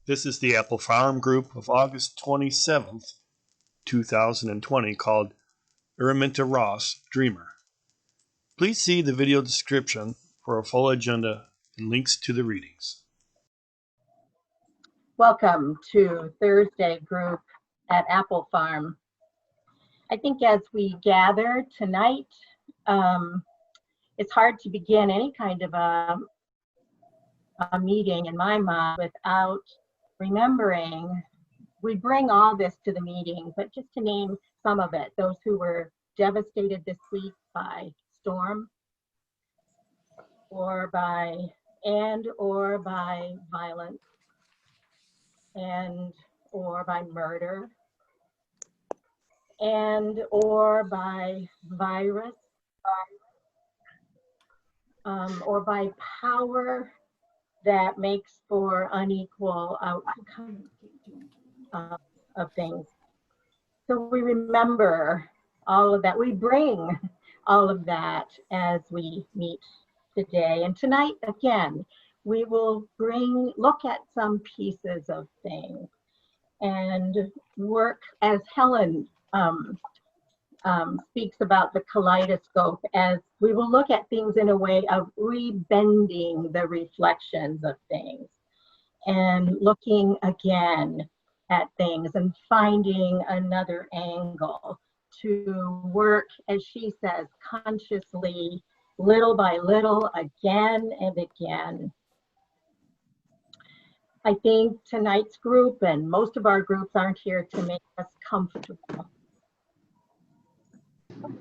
This is the Apple Farm Group of August 27th, 2020, called Araminta Ross, Dreamer. Please see the video description for a full agenda and links to the readings. Welcome to Thursday group at Apple Farm. I think as we gather tonight, it's hard to begin any kind of a meeting in my mind without remembering we bring all this to the meeting, but just to name some of it, those who were devastated this week by storm or by violence and or by murder and or by virus or by power that makes for unequal outcome of things. So we remember all of that. We bring all of that as we meet today. And tonight, again, we will look at some pieces of things and work, as Helen speaks about the kaleidoscope, as we will look at things in a way of rebending the reflections of things and looking again at things and finding another angle to work, as she says, consciously, little by little, again and again. I think tonight's group and most of our groups aren't here to make us comfortable.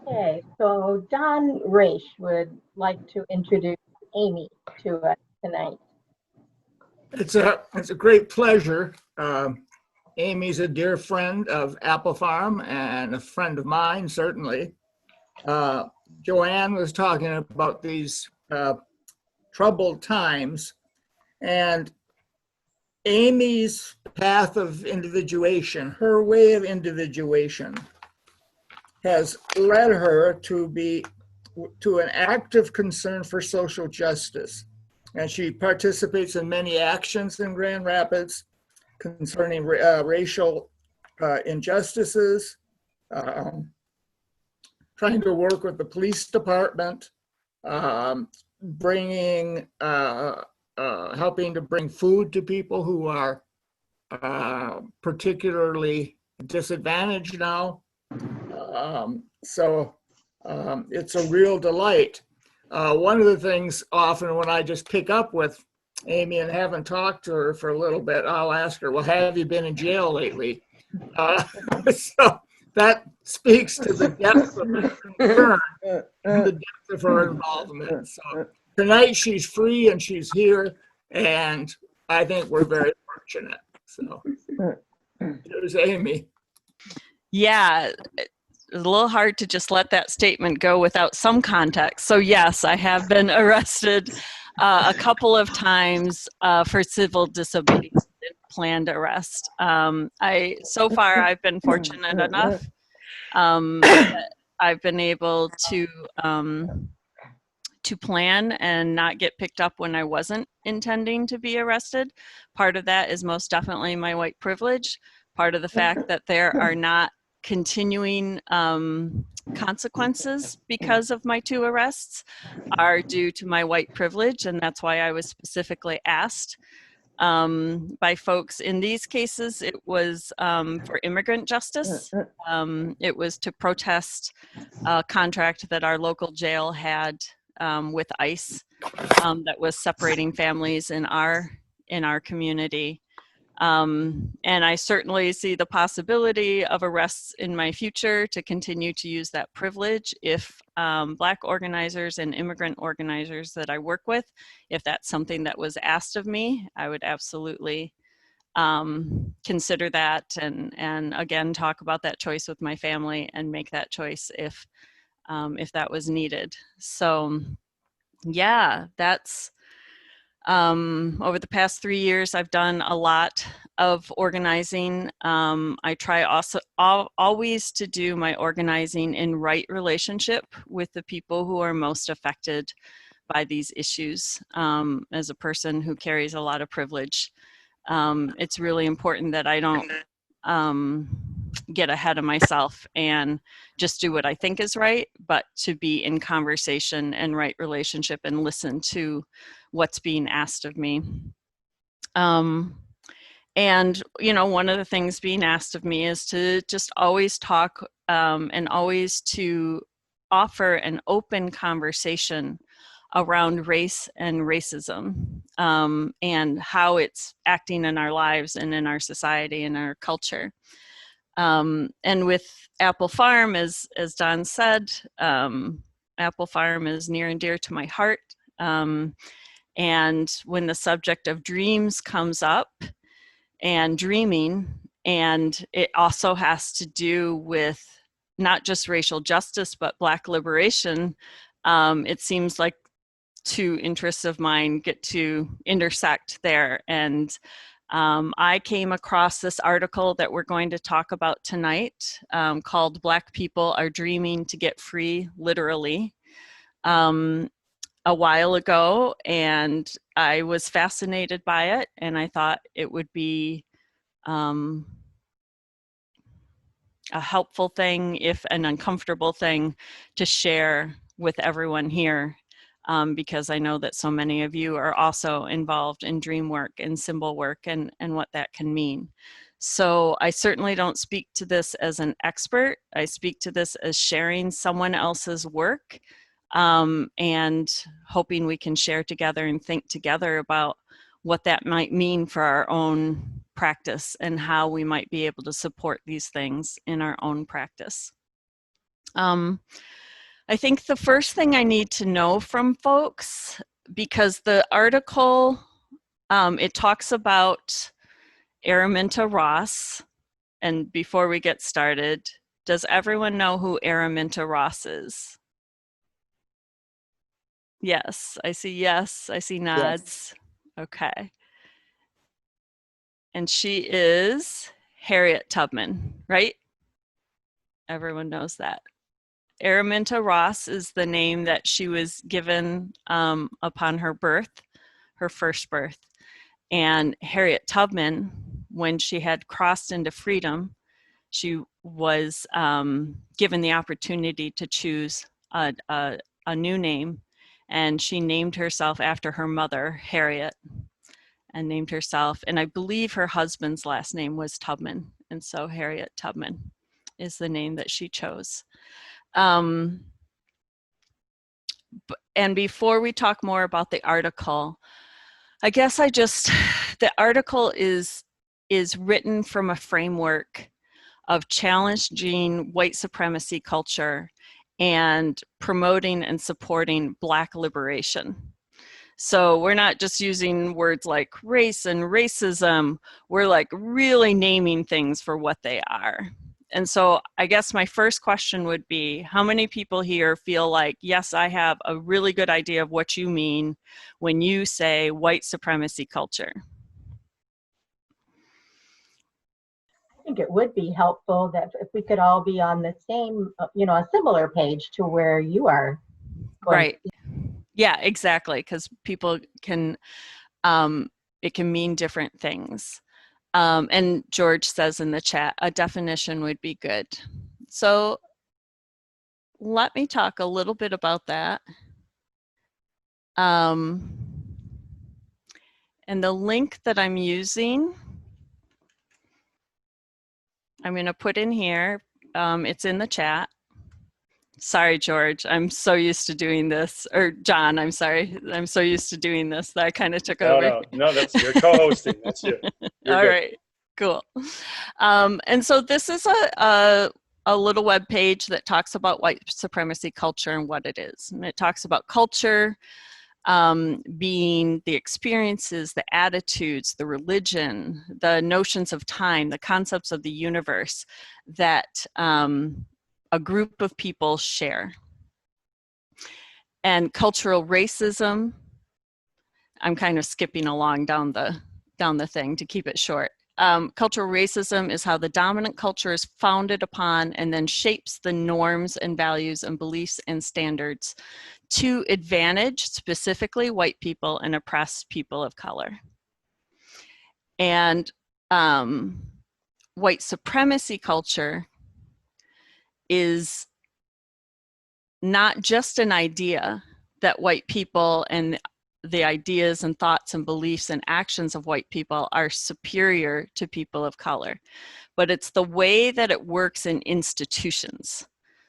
Okay, so Don Raish would like to introduce Amy to us tonight. It's a great pleasure. Amy's a dear friend of Apple Farm and a friend of mine, certainly. Joanne was talking about these troubled times, and Amy's path of individuation, her way of individuation, has led her to an active concern for social justice. And she participates in many actions in Grand Rapids concerning racial injustices, trying to work with the police department, helping to bring food to people who are particularly disadvantaged now. So it's a real delight. One of the things often when I just pick up with Amy and haven't talked to her for a little bit, I'll ask her, well, have you been in jail lately? So that speaks to the depth of her concern and the depth of her involvement. So tonight she's free and she's here, and I think we're very fortunate. So here's Amy. Yeah, it's a little hard to just let that statement go without some context. So yes, I have been arrested a couple of times for civil disobedience, planned arrest. So far I've been fortunate enough that I've been able to plan and not get picked up when I wasn't intending to be arrested. Part of that is most definitely my white privilege. Part of the fact that there are not continuing consequences because of my 2 arrests are due to my white privilege, and that's why I was specifically asked by folks. In these cases, it was for immigrant justice. It was to protest a contract that our local jail had with ICE that was separating families in our community. And I certainly see the possibility of arrests in my future to continue to use that privilege if Black organizers and immigrant organizers that I work with, if that's something that was asked of me, I would absolutely consider that and again talk about that choice with my family and make that choice if that was needed. So yeah, that's over the past 3 years, I've done a lot of organizing. I try always to do my organizing in right relationship with the people who are most affected by these issues. As a person who carries a lot of privilege, It's really important that I don't get ahead of myself and just do what I think is right, but to be in conversation and right relationship and listen to what's being asked of me. And, you know, one of the things being asked of me is to just always talk and always to offer an open conversation around race and racism and how it's acting in our lives and in our society and our culture. And with Apple Farm, as Don said, Apple Farm is near and dear to my heart. And when the subject of dreams comes up and dreaming, and it also has to do with not just racial justice, but Black liberation, it seems like two interests of mine get to intersect there. And I came across this article that we're going to talk about tonight called Black People Are Dreaming to Get Free, Literally, a while ago, and I was fascinated by it, and I thought it would be a helpful thing, if an uncomfortable thing, to share with everyone here. Because I know that so many of you are also involved in dream work and symbol work and what that can mean. So I certainly don't speak to this as an expert. I speak to this as sharing someone else's work and hoping we can share together and think together about what that might mean for our own practice and how we might be able to support these things in our own practice. I think the first thing I need to know from folks, because the article, it talks about Araminta Ross, and before we get started, does everyone know who Araminta Ross is? Yes, I see nods. Yes. Okay. And she is Harriet Tubman, right? Everyone knows that. Araminta Ross is the name that she was given upon her birth, her first birth. And Harriet Tubman, when she had crossed into freedom, she was given the opportunity to choose a new name. And she named herself after her mother, Harriet, and named herself, and I believe her husband's last name was Tubman. And so Harriet Tubman is the name that she chose. And before we talk more about the article, I guess the article is written from a framework of challenging white supremacy culture and promoting and supporting Black liberation. So we're not just using words like race and racism, we're like really naming things for what they are. And so I guess my first question would be, how many people here feel like, yes, I have a really good idea of what you mean when you say white supremacy culture? I think it would be helpful that if we could all be on the same, a similar page to where you are. Right. Yeah, exactly. Because people can, it can mean different things. And George says in the chat, a definition would be good. So let me talk a little bit about that. And the link that I'm using, I'm going to put in here. It's in the chat. Sorry, George, I'm so used to doing this. Or John, I'm sorry. I'm so used to doing this that I kind of took over. No, that's your co-hosting. That's you. All good. Right, cool. And so this is a little web page that talks about white supremacy culture and what it is. And it talks about culture being the experiences, the attitudes, the religion, the notions of time, the concepts of the universe that a group of people share. And cultural racism, I'm kind of skipping along down the thing to keep it short. Cultural racism is how the dominant culture is founded upon and then shapes the norms and values and beliefs and standards to advantage specifically white people and oppress people of color. And white supremacy culture is not just an idea that white people and the ideas and thoughts and beliefs and actions of white people are superior to people of color, but it's the way that it works in institutions.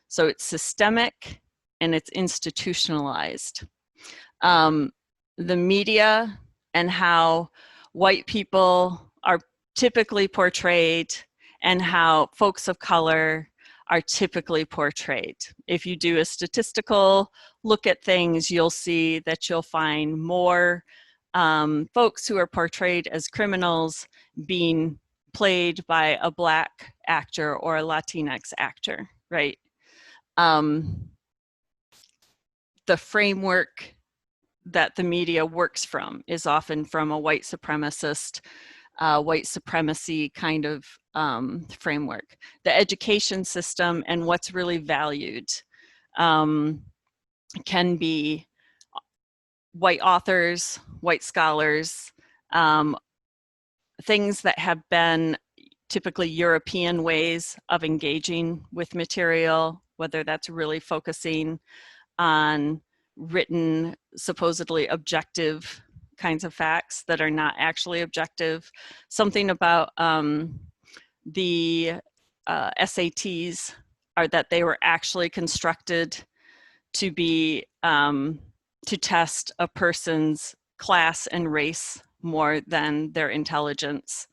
So it's systemic and it's institutionalized. The media and how white people are typically portrayed and how folks of color are typically portrayed. If you do a statistical look at things, you'll see that you'll find more folks who are portrayed as criminals being played by a Black actor or a Latinx actor, right? The framework that the media works from is often from a white supremacist, white supremacy kind of framework. The education system and what's really valued can be white authors, white scholars, things that have been typically European ways of engaging with material, whether that's really focusing on written, supposedly objective kinds of facts that are not actually objective. Something about the SATs are that they were actually constructed to be, to test a person's class and race more than their intelligence,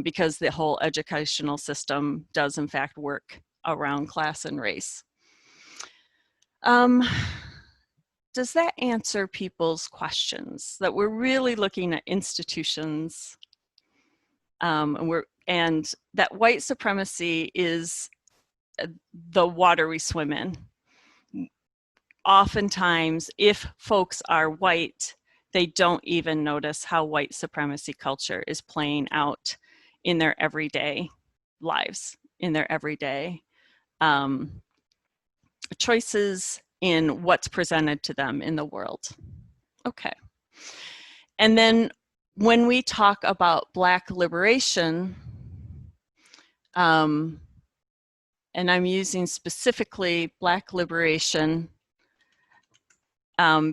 because the whole educational system does in fact work around class and race. Does that answer people's questions? That we're really looking at institutions, and that white supremacy is the water we swim in. Oftentimes, if folks are white, they don't even notice how white supremacy culture is playing out in their everyday lives, in their everyday choices in what's presented to them in the world. Okay. And then when we talk about Black liberation, and I'm using specifically Black liberation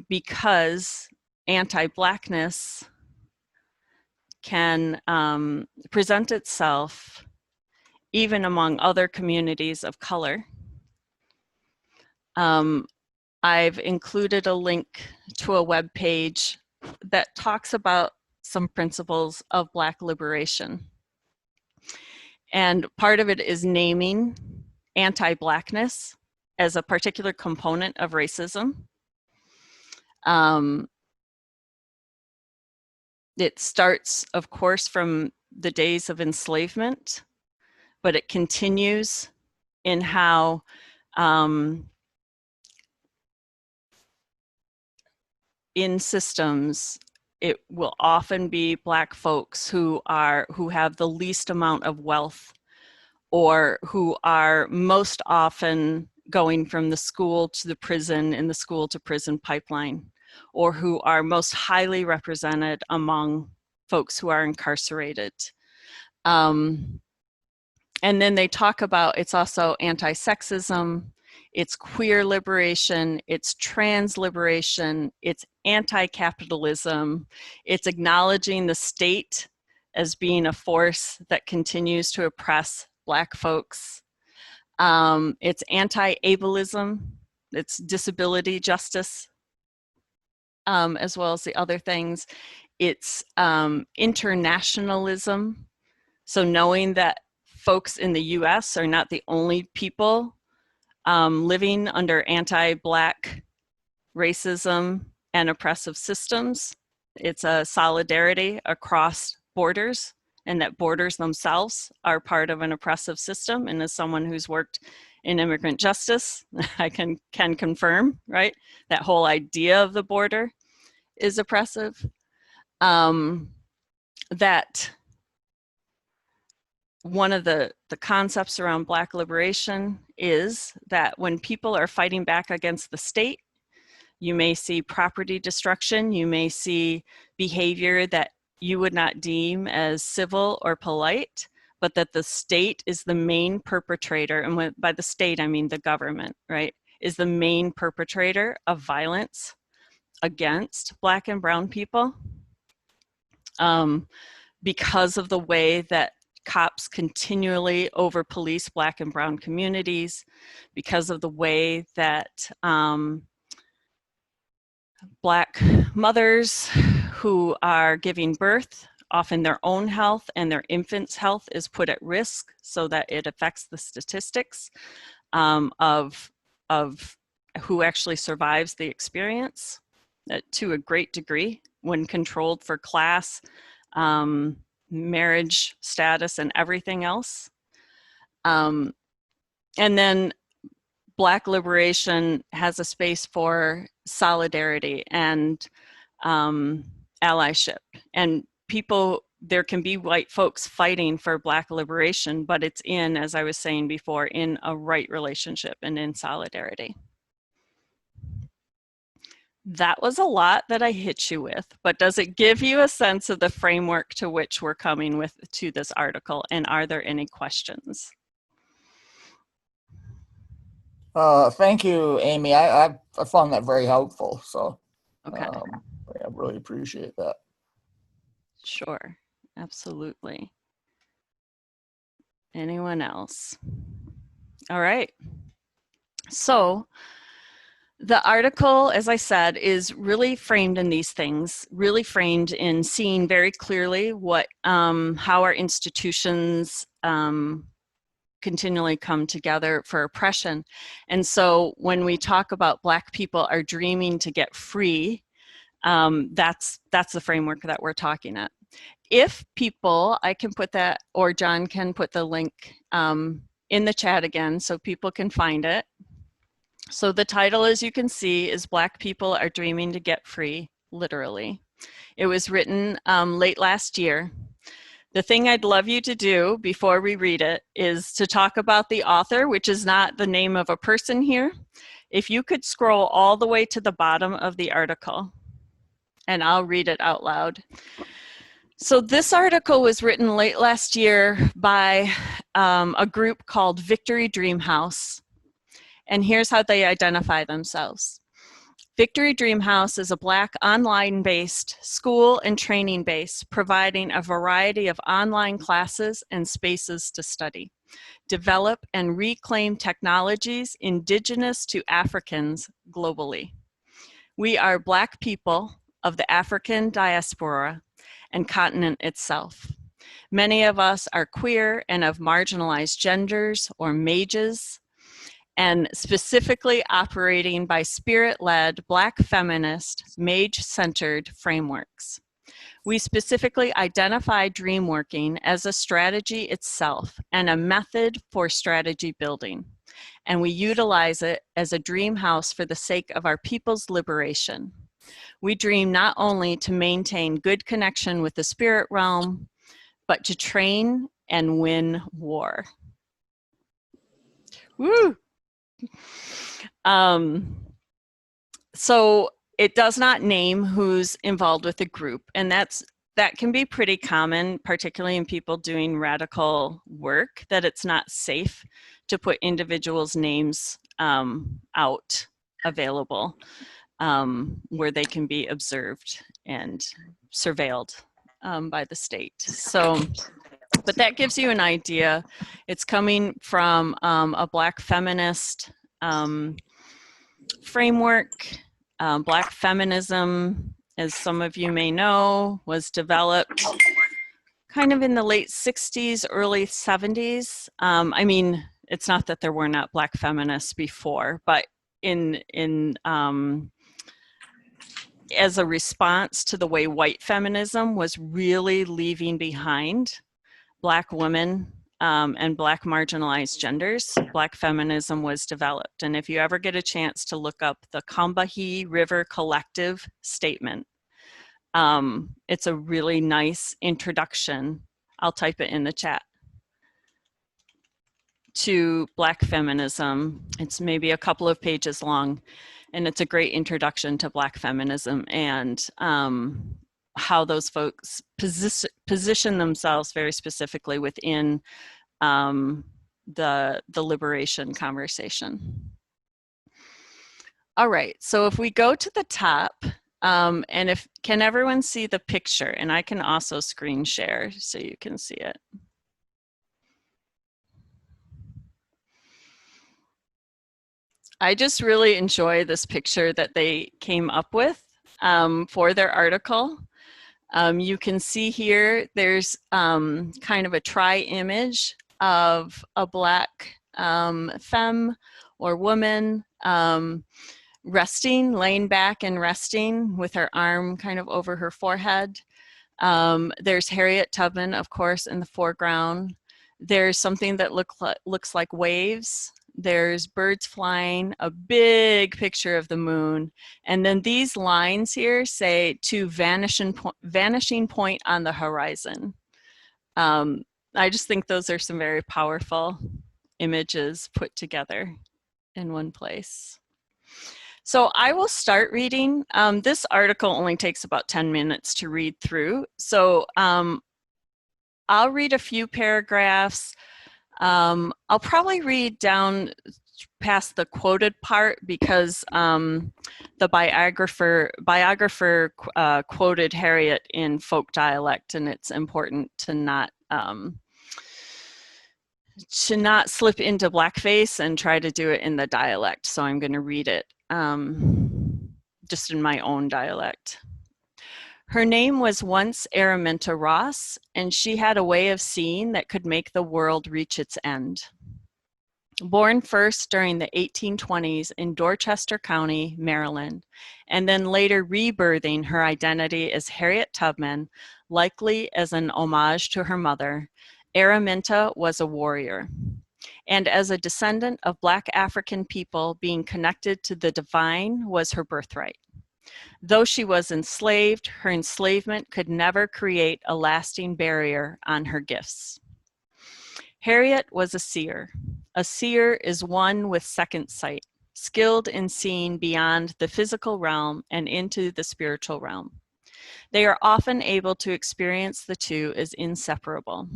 because anti-Blackness can present itself even among other communities of color. I've included a link to a web page that talks about some principles of Black liberation. And part of it is naming anti-Blackness as a particular component of racism. It starts, of course, from the days of enslavement, but it continues in how in systems, it will often be Black folks who have the least amount of wealth, or who are most often going from the school to the prison in the school to prison pipeline, or who are most highly represented among folks who are incarcerated. And then they talk about, it's also anti-sexism, it's queer liberation, it's trans liberation, it's anti-capitalism, it's acknowledging the state as being a force that continues to oppress Black folks. It's anti-ableism, it's disability justice, as well as the other things. It's internationalism, so knowing that folks in the US are not the only people living under anti-Black racism and oppressive systems. It's a solidarity across borders, and that borders themselves are part of an oppressive system. And as someone who's worked in immigrant justice, I can confirm, right? That whole idea of the border is oppressive. That one of the concepts around Black liberation is that when people are fighting back against the state, you may see property destruction, you may see behavior that you would not deem as civil or polite, but that the state is the main perpetrator, and by the state I mean the government, right, is the main perpetrator of violence against Black and brown people, because of the way that cops continually over-police Black and brown communities, because of the way that Black mothers who are giving birth, often their own health and their infant's health is put at risk, so that it affects the statistics of who actually survives the experience to a great degree when controlled for class, marriage status, and everything else. And then Black liberation has a space for solidarity and allyship. And people, there can be white folks fighting for Black liberation, but it's in, as I was saying before, in a right relationship and in solidarity. That was a lot that I hit you with, but does it give you a sense of the framework to which we're coming with to this article? And are there any questions? Thank you, Amy. I found that very helpful. So Okay. I really appreciate that. Sure, absolutely. Anyone else? All right. So the article, as I said, is really framed in these things, really framed in seeing very clearly what, how our institutions continually come together for oppression. And so when we talk about Black people are dreaming to get free, that's the framework that we're talking at. If people, I can put that, or John can put the link in the chat again so people can find it. So the title, as you can see, is Black People Are Dreaming to Get Free, literally. It was written late last year. The thing I'd love you to do before we read it is to talk about the author, which is not the name of a person here. If you could scroll all the way to the bottom of the article, and I'll read it out loud. So this article was written late last year by a group called Victory Dreamhouse. And here's how they identify themselves. Victory Dreamhouse is a Black online-based school and training base providing a variety of online classes and spaces to study, develop and reclaim technologies indigenous to Africans globally. We are Black people of the African diaspora and continent itself. Many of us are queer and of marginalized genders or mages, and specifically operating by spirit-led Black feminist, mage-centered frameworks. We specifically identify dream working as a strategy itself and a method for strategy building. And we utilize it as a dream house for the sake of our people's liberation. We dream not only to maintain good connection with the spirit realm, but to train and win war. Woo! So it does not name who's involved with the group, and that can be pretty common, particularly in people doing radical work, that it's not safe to put individuals' names out available where they can be observed and surveilled by the state. So, but that gives you an idea. It's coming from a Black feminist framework. Black feminism, as some of you may know, was developed kind of in the late 60s, early 70s. I mean, it's not that there were not Black feminists before, but as a response to the way white feminism was really leaving behind Black women and Black marginalized genders, Black feminism was developed. And if you ever get a chance to look up the Combahee River Collective statement, it's a really nice introduction. I'll type it in the chat. To Black feminism. It's maybe a couple of pages long, and it's a great introduction to Black feminism and how those folks position themselves very specifically within the liberation conversation. All right, so if we go to the top, and can everyone see the picture? And I can also screen share so you can see it. I just really enjoy this picture that they came up with for their article. You can see here, there's kind of a tri-image of a Black femme or woman resting, laying back and resting with her arm kind of over her forehead. There's Harriet Tubman, of course, in the foreground. There's something that looks like waves. There's birds flying, a big picture of the moon. And then these lines here say to vanishing point on the horizon. I just think those are some very powerful images put together in one place. So I will start reading. This article only takes about 10 minutes to read through. So I'll read a few paragraphs. I'll probably read down past the quoted part because the biographer quoted Harriet in folk dialect, and it's important to not slip into blackface and try to do it in the dialect. So I'm going to read it just in my own dialect. Her name was once Araminta Ross, and she had a way of seeing that could make the world reach its end. Born first during the 1820s in Dorchester County, Maryland, and then later rebirthing her identity as Harriet Tubman, likely as an homage to her mother, Araminta was a warrior. And as a descendant of Black African people, being connected to the divine was her birthright. Though she was enslaved, her enslavement could never create a lasting barrier on her gifts. Harriet was a seer. A seer is one with second sight, skilled in seeing beyond the physical realm and into the spiritual realm. They are often able to experience the two as inseparable.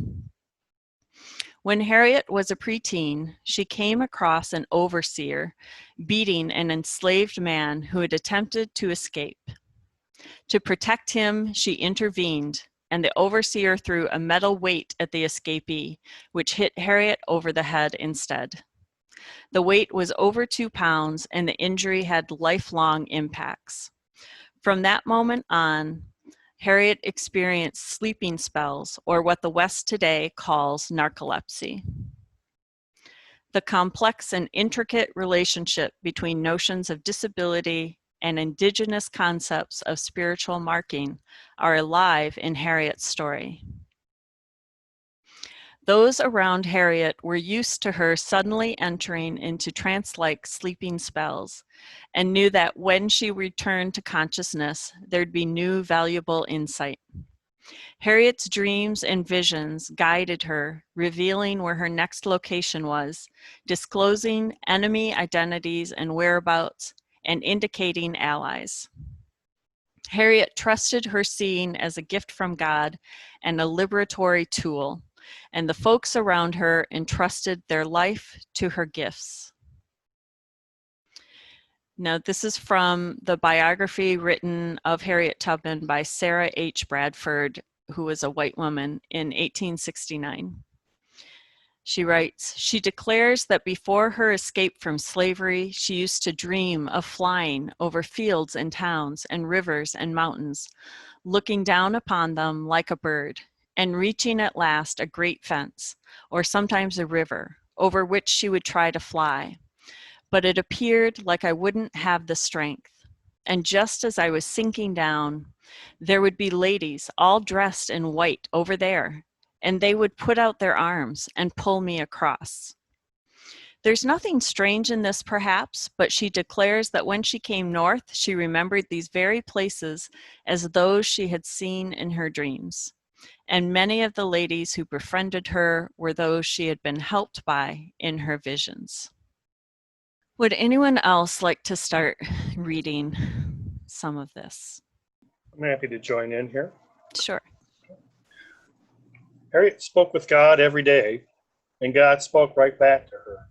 When Harriet was a preteen, she came across an overseer beating an enslaved man who had attempted to escape. To protect him, she intervened, and the overseer threw a metal weight at the escapee, which hit Harriet over the head instead. The weight was over 2 pounds, and the injury had lifelong impacts. From that moment on, Harriet experienced sleeping spells, or what the West today calls narcolepsy. The complex and intricate relationship between notions of disability and indigenous concepts of spiritual marking are alive in Harriet's story. Those around Harriet were used to her suddenly entering into trance-like sleeping spells and knew that when she returned to consciousness, there'd be new valuable insight. Harriet's dreams and visions guided her, revealing where her next location was, disclosing enemy identities and whereabouts, and indicating allies. Harriet trusted her seeing as a gift from God and a liberatory tool, and the folks around her entrusted their life to her gifts. Now, this is from the biography written of Harriet Tubman by Sarah H. Bradford, who was a white woman, in 1869. She writes, she declares that before her escape from slavery, she used to dream of flying over fields and towns and rivers and mountains, looking down upon them like a bird, and reaching at last a great fence, or sometimes a river, over which she would try to fly. But it appeared like I wouldn't have the strength. And just as I was sinking down, there would be ladies all dressed in white over there, and they would put out their arms and pull me across. There's nothing strange in this, perhaps, but she declares that when she came north, she remembered these very places as those she had seen in her dreams. And many of the ladies who befriended her were those she had been helped by in her visions. Would anyone else like to start reading some of this? I'm happy to join in here. Sure. Harriet spoke with God every day, and God spoke right back to her.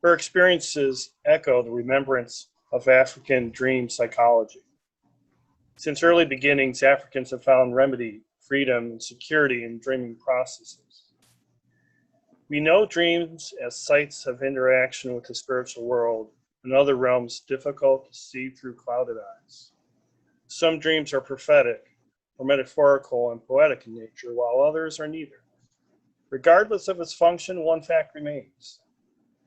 Her experiences echo the remembrance of African dream psychology. Since early beginnings, Africans have found remedy, freedom, and security in dreaming processes. We know dreams as sites of interaction with the spiritual world and other realms difficult to see through clouded eyes. Some dreams are prophetic or metaphorical and poetic in nature, while others are neither. Regardless of its function, one fact remains.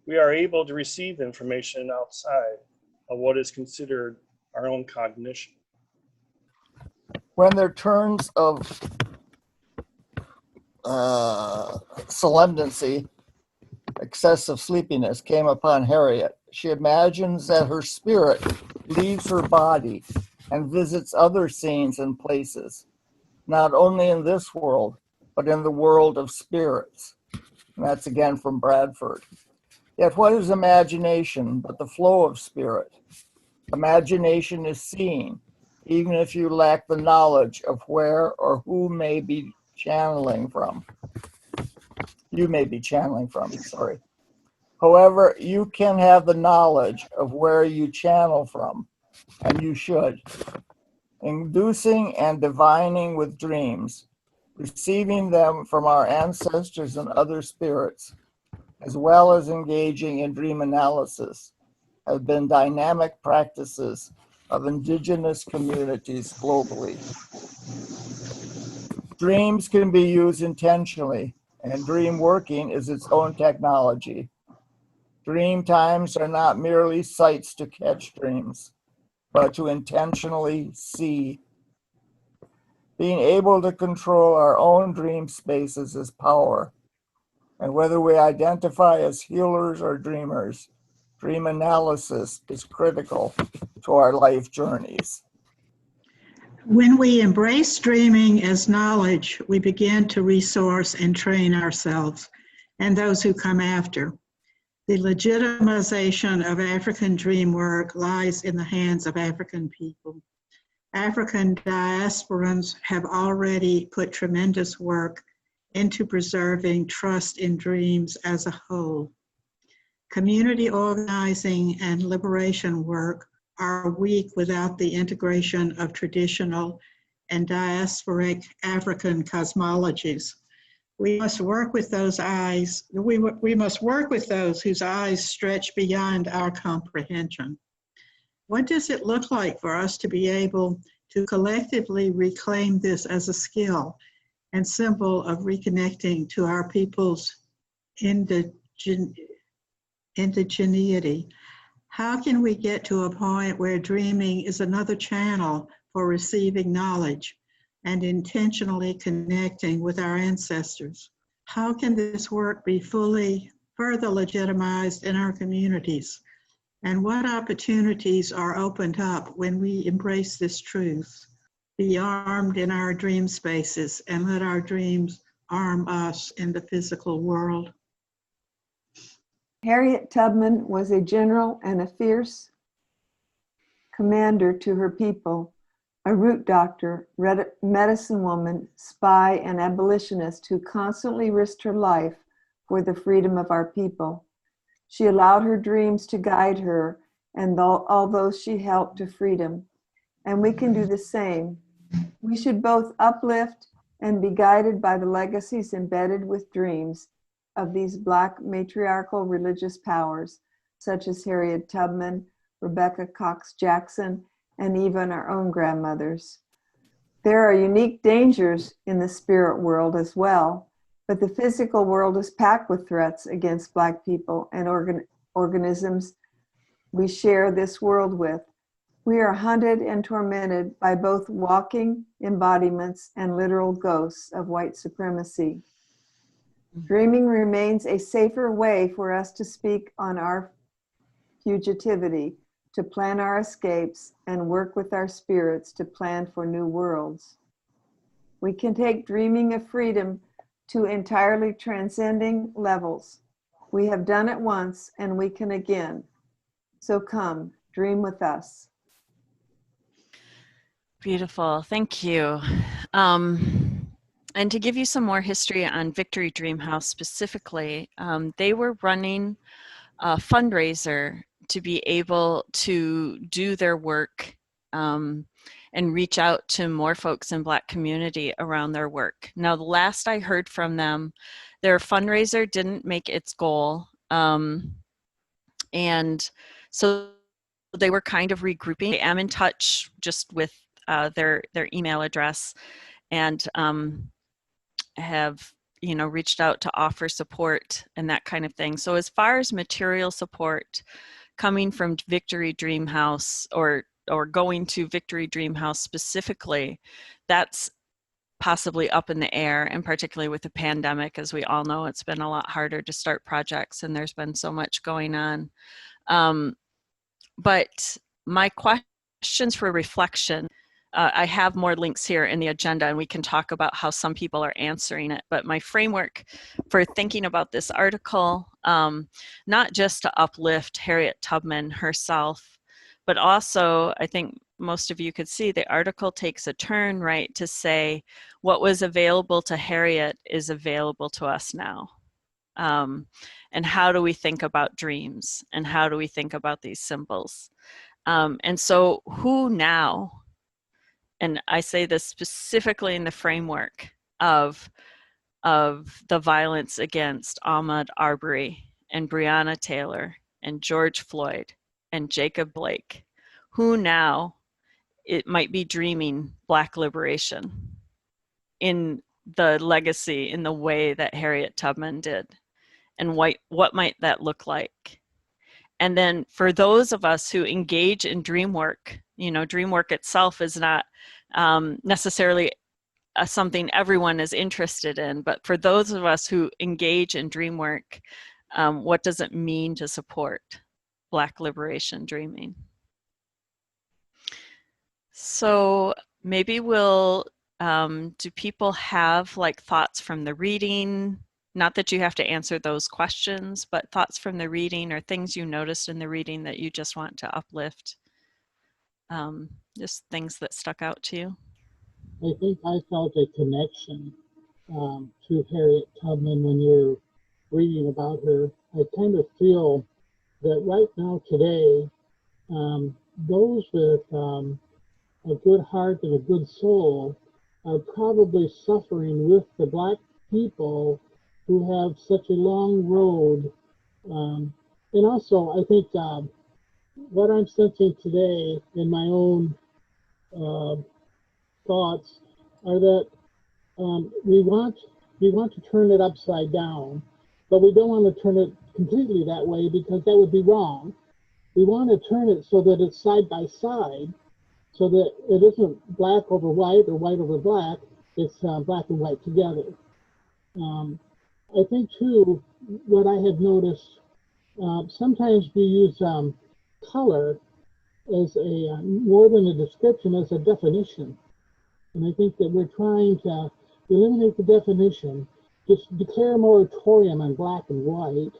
We are able to receive information outside of what is considered our own cognition. When their turns of solemnity, excessive sleepiness came upon Harriet, she imagines that her spirit leaves her body and visits other scenes and places, not only in this world, but in the world of spirits. And that's again from Bradford. Yet what is imagination but the flow of spirit? Imagination is seeing, even if you lack the knowledge of where or who may be channeling from. You may be channeling from, sorry. However, you can have the knowledge of where you channel from, and you should. Inducing and divining with dreams, receiving them from our ancestors and other spirits, as well as engaging in dream analysis, have been dynamic practices of indigenous communities globally. Dreams can be used intentionally, and dream working is its own technology. Dream times are not merely sites to catch dreams, but to intentionally see. Being able to control our own dream spaces is power. And whether we identify as healers or dreamers, dream analysis is critical to our life journeys. When we embrace dreaming as knowledge, we begin to resource and train ourselves and those who come after. The legitimization of African dream work lies in the hands of African people. African diasporans have already put tremendous work into preserving trust in dreams as a whole. Community organizing and liberation work are weak without the integration of traditional and diasporic African cosmologies. We must work with those eyes. We must work with those whose eyes stretch beyond our comprehension. What does it look like for us to be able to collectively reclaim this as a skill and symbol of reconnecting to our people's indigeneity? How can we get to a point where dreaming is another channel for receiving knowledge and intentionally connecting with our ancestors? How can this work be further legitimized in our communities? And what opportunities are opened up when we embrace this truth? Be armed in our dream spaces and let our dreams arm us in the physical world. Harriet Tubman was a general and a fierce commander to her people, a root doctor, medicine woman, spy, and abolitionist who constantly risked her life for the freedom of our people. She allowed her dreams to guide her, and although she helped to freedom, and we can do the same. We should both uplift and be guided by the legacies embedded with dreams of these Black matriarchal religious powers, such as Harriet Tubman, Rebecca Cox Jackson, and even our own grandmothers. There are unique dangers in the spirit world as well, but the physical world is packed with threats against Black people and organisms we share this world with. We are hunted and tormented by both walking embodiments and literal ghosts of white supremacy. Dreaming remains a safer way for us to speak on our fugitivity, to plan our escapes, and work with our spirits to plan for new worlds. We can take dreaming of freedom to entirely transcending levels. We have done it once, and we can again. So come, dream with us. Beautiful, thank you. And to give you some more history on Victory Dreamhouse specifically, they were running a fundraiser to be able to do their work and reach out to more folks in Black community around their work. Now, the last I heard from them, their fundraiser didn't make its goal. And so they were kind of regrouping. I am in touch just with their email address and have reached out to offer support and that kind of thing. So as far as material support coming from Victory Dreamhouse or going to Victory Dreamhouse specifically, that's possibly up in the air, and particularly with the pandemic, as we all know, it's been a lot harder to start projects and there's been so much going on. But my questions for reflection, I have more links here in the agenda and we can talk about how some people are answering it. But my framework for thinking about this article, not just to uplift Harriet Tubman herself, but also I think most of you could see the article takes a turn, right, to say what was available to Harriet is available to us now. And how do we think about dreams? And how do we think about these symbols? And so who now? And I say this specifically in the framework of the violence against Ahmaud Arbery and Breonna Taylor and George Floyd and Jacob Blake, who now it might be dreaming Black liberation in the legacy, in the way that Harriet Tubman did, and what might that look like? And then for those of us who engage in dream work, dream work itself is not necessarily something everyone is interested in, but for those of us who engage in dream work, what does it mean to support Black liberation dreaming? So maybe we'll, do people have like thoughts from the reading? Not that you have to answer those questions, but thoughts from the reading or things you noticed in the reading that you just want to uplift. Just things that stuck out to you. I think I felt a connection to Harriet Tubman when you're reading about her. I kind of feel that right now today, those with a good heart and a good soul are probably suffering with the Black people who have such a long road. And also, I think what I'm sensing today in my own thoughts are that we want to turn it upside down, but we don't want to turn it completely that way because that would be wrong. We want to turn it so that it's side by side, so that it isn't black over white or white over black, it's black and white together. I think too, what I have noticed, sometimes we use color as a more than a description, as a definition. And I think that we're trying to eliminate the definition, just declare a moratorium on black and white,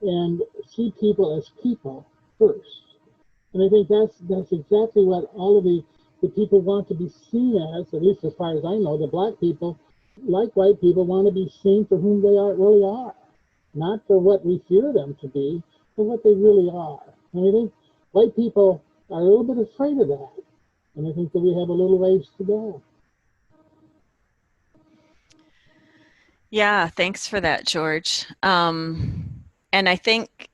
and see people as people first. And I think that's exactly what all of the people want to be seen as, at least as far as I know. The Black people, like white people, want to be seen for whom they really are. Not for what we fear them to be, but what they really are. And I think white people are a little bit afraid of that. And I think that we have a little ways to go. Yeah, thanks for that, George. And I think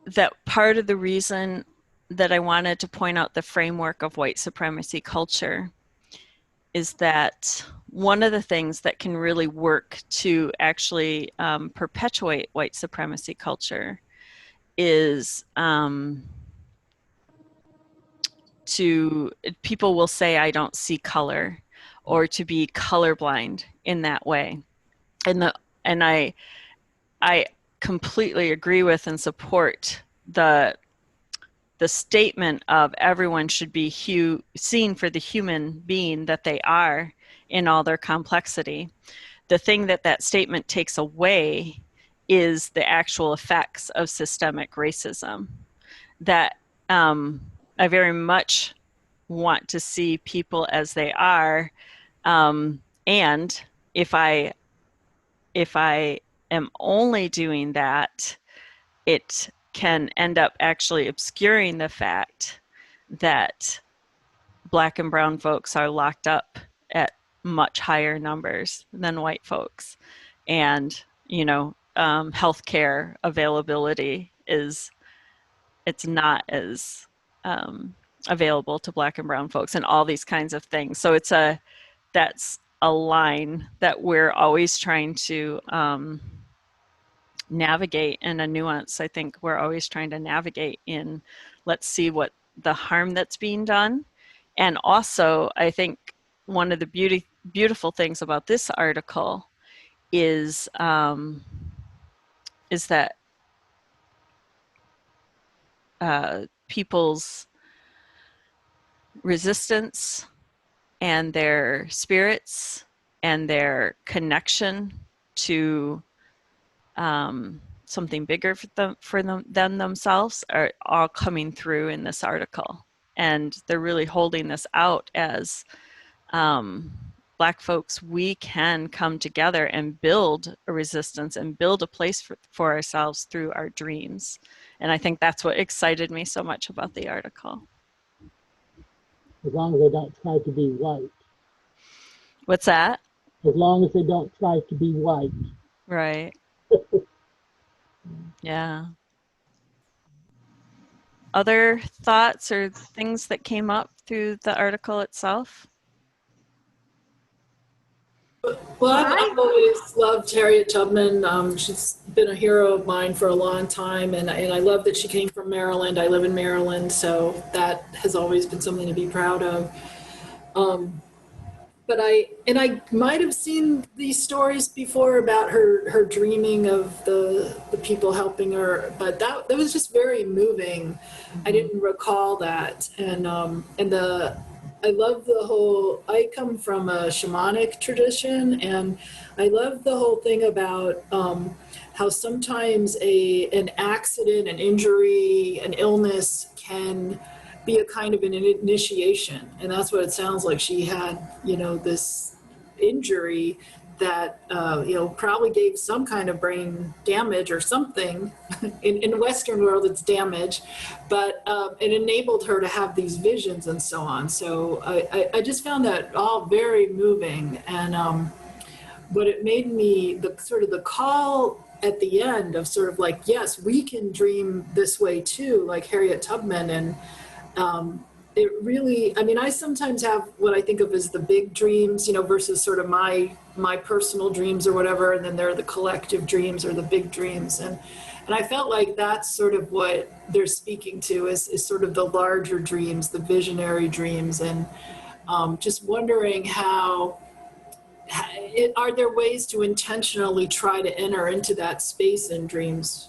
that part of the reason that I wanted to point out the framework of white supremacy culture is that one of the things that can really work to actually perpetuate white supremacy culture is people will say, I don't see color, or to be colorblind in that way. And I completely agree with and support the statement of everyone should be seen for the human being that they are in all their complexity. The thing that statement takes away is the actual effects of systemic racism that I very much want to see people as they are. And if I am only doing that, it can end up actually obscuring the fact that Black and brown folks are locked up at much higher numbers than white folks. And, you know, healthcare availability it's not as available to Black and brown folks, and all these kinds of things. So that's a line that we're always trying to navigate, and a nuance I think we're always trying to navigate in. Let's see what the harm that's being done. And also, I think one of the beautiful things about this article is that people's resistance and their spirits and their connection to something bigger than themselves are all coming through in this article. And they're really holding this out as Black folks, we can come together and build a resistance and build a place for ourselves through our dreams. And I think that's what excited me so much about the article. As long as they don't try to be white. What's that? As long as they don't try to be white. Right. Yeah. Other thoughts or things that came up through the article itself? Well, I've always loved Harriet Tubman. She's been a hero of mine for a long time, and I love that she came from Maryland. I live in Maryland, so that has always been something to be proud of. But I might have seen these stories before about her dreaming of the people helping her, but that was just very moving. I didn't recall that, and I love the whole, I come from a shamanic tradition, and I love the whole thing about how sometimes an accident, an injury, an illness can be a kind of an initiation. And that's what it sounds like. She had, you know, this injury that, you know, probably gave some kind of brain damage or something. In the Western world, it's damage, but it enabled her to have these visions and so on. So I just found that all very moving. And what it made me, the sort of the call at the end of sort of like, yes, we can dream this way too, like Harriet Tubman. And it really, I mean, I sometimes have what I think of as the big dreams, you know, versus sort of my personal dreams or whatever. And then there are the collective dreams or the big dreams. And I felt like that's sort of what they're speaking to is sort of the larger dreams, the visionary dreams. And just wondering are there ways to intentionally try to enter into that space in dreams?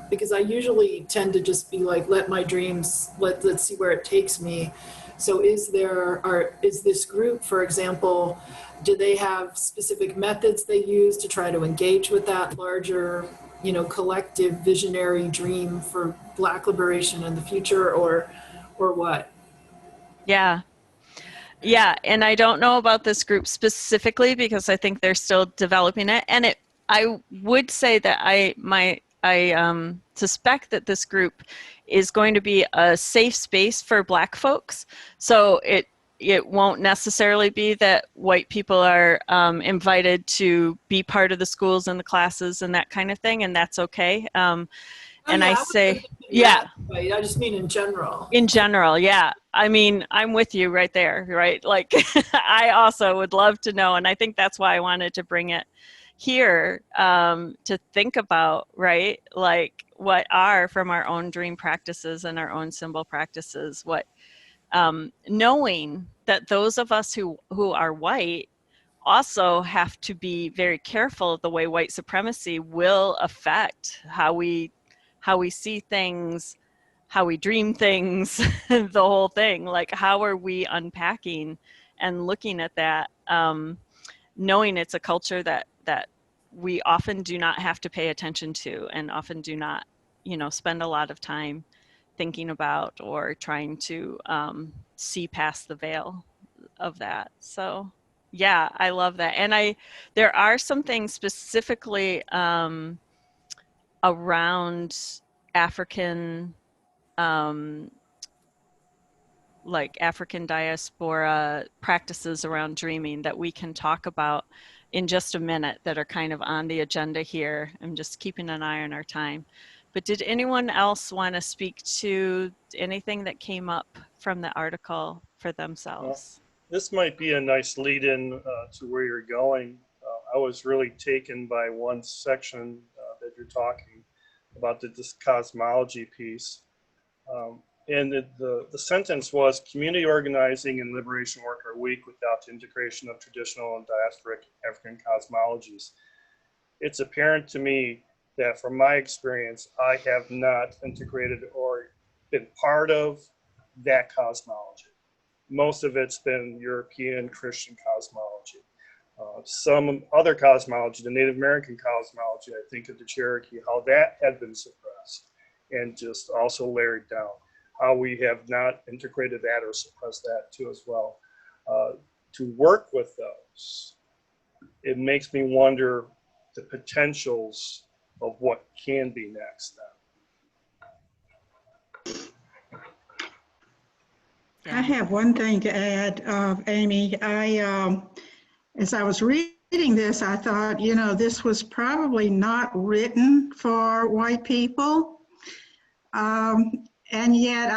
Because I usually tend to just be like, let my dreams, let's see where it takes me. So is this group, for example, do they have specific methods they use to try to engage with that larger, you know, collective visionary dream for Black liberation in the future, or what? Yeah. Yeah, and I don't know about this group specifically because I think they're still developing it. And I would say that I suspect that this group is going to be a safe space for Black folks. So it won't necessarily be that white people are invited to be part of the schools and the classes and that kind of thing, and that's okay. And yeah, I say, yeah. Right. I just mean in general. In general, yeah. I mean, I'm with you right there, right? Like, I also would love to know, and I think that's why I wanted to bring it here to think about, right? Like, what are from our own dream practices and our own symbol practices, what, knowing that those of us who are white also have to be very careful of the way white supremacy will affect how we see things, how we dream things, the whole thing. Like, how are we unpacking and looking at that, knowing it's a culture that we often do not have to pay attention to and often do not, you know, spend a lot of time thinking about or trying to see past the veil of that. So yeah, I love that. And there are some things specifically around African, like African diaspora practices around dreaming that we can talk about in just a minute that are kind of on the agenda here. I'm just keeping an eye on our time. But did anyone else want to speak to anything that came up from the article for themselves? This might be a nice lead-in to where you're going. I was really taken by one section that you're talking about, this cosmology piece. And the sentence was, community organizing and liberation work are weak without the integration of traditional and diasporic African cosmologies. It's apparent to me that from my experience, I have not integrated or been part of that cosmology. Most of it's been European Christian cosmology. Some other cosmology, the Native American cosmology, I think of the Cherokee, how that had been suppressed and just also layered down. How we have not integrated that or suppressed that too as well. To work with those, it makes me wonder the potentials of what can be next now. I have one thing to add, Amy. As I was reading this, I thought, you know, this was probably not written for white people. And yet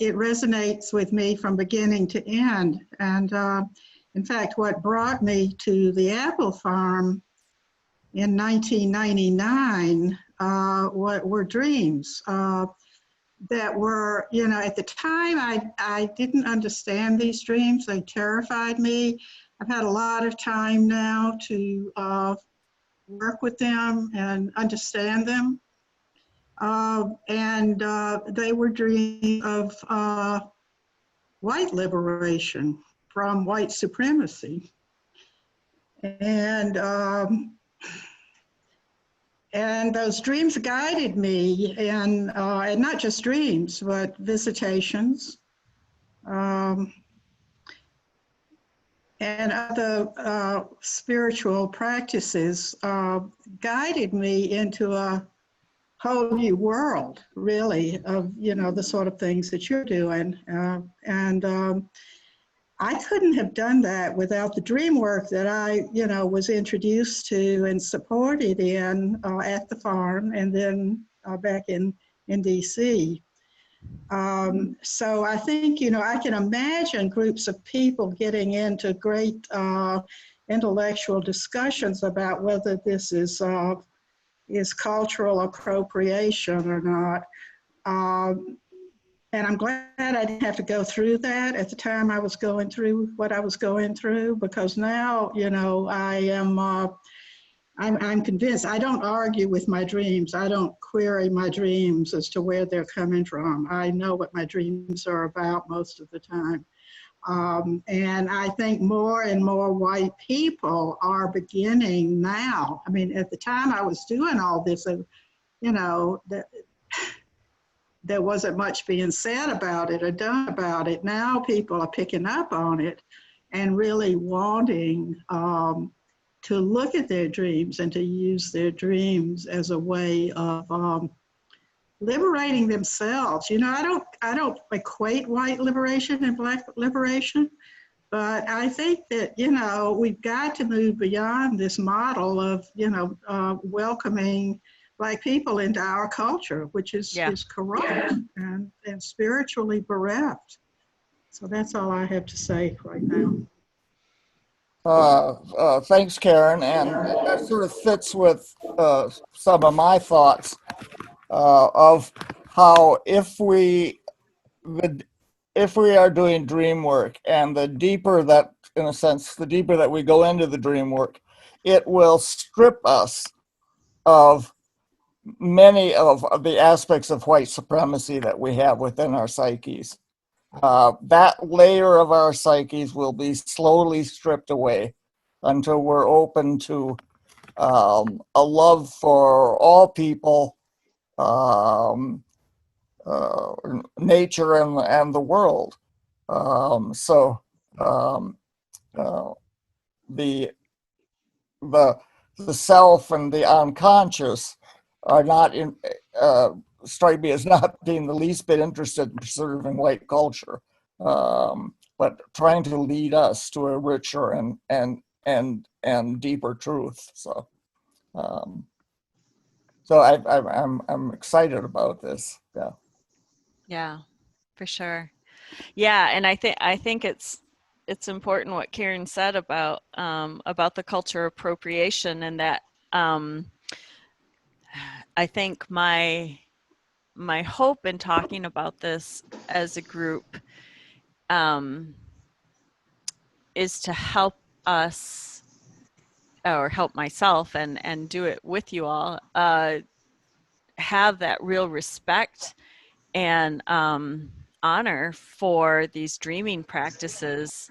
it resonates with me from beginning to end. And in fact, what brought me to the apple farm in 1999 were dreams that were, you know, at the time I didn't understand these dreams. They terrified me. I've had a lot of time now to work with them and understand them. And they were dreaming of white liberation from white supremacy. And those dreams guided me, and not just dreams, but visitations and other spiritual practices guided me into a whole new world, really, of, you know, the sort of things that you're doing. I couldn't have done that without the dream work that I, you know, was introduced to and supported in at the farm and then back in DC. So I think, you know, I can imagine groups of people getting into great intellectual discussions about whether this is cultural appropriation or not. And I'm glad I didn't have to go through that at the time I was going through what I was going through, because now, you know, I'm convinced. I don't argue with my dreams. I don't query my dreams as to where they're coming from. I know what my dreams are about most of the time. And I think more and more white people are beginning now. I mean, at the time I was doing all this, you know, there wasn't much being said about it or done about it. Now people are picking up on it and really wanting to look at their dreams and to use their dreams as a way of liberating themselves. You know, I don't equate white liberation and black liberation, but I think that, you know, we've got to move beyond this model of, you know, welcoming Black people into our culture, which is corrupt and spiritually bereft. So that's all I have to say right now. Thanks, Karen, and that sort of fits with some of my thoughts of how if we are doing dream work, and the deeper that, in a sense, the deeper that we go into the dream work, it will strip us of many of the aspects of white supremacy that we have within our psyches. That layer of our psyches will be slowly stripped away until we're open to a love for all people, nature and the world. So the self and the unconscious are not strike me as not being the least bit interested in preserving white culture, but trying to lead us to a richer and deeper truth. So, I'm excited about this. Yeah. Yeah, for sure. Yeah, and I think it's important what Karen said about the culture appropriation, and that I think my hope in talking about this as a group is to help us, or help myself and do it with you all, have that real respect and honor for these dreaming practices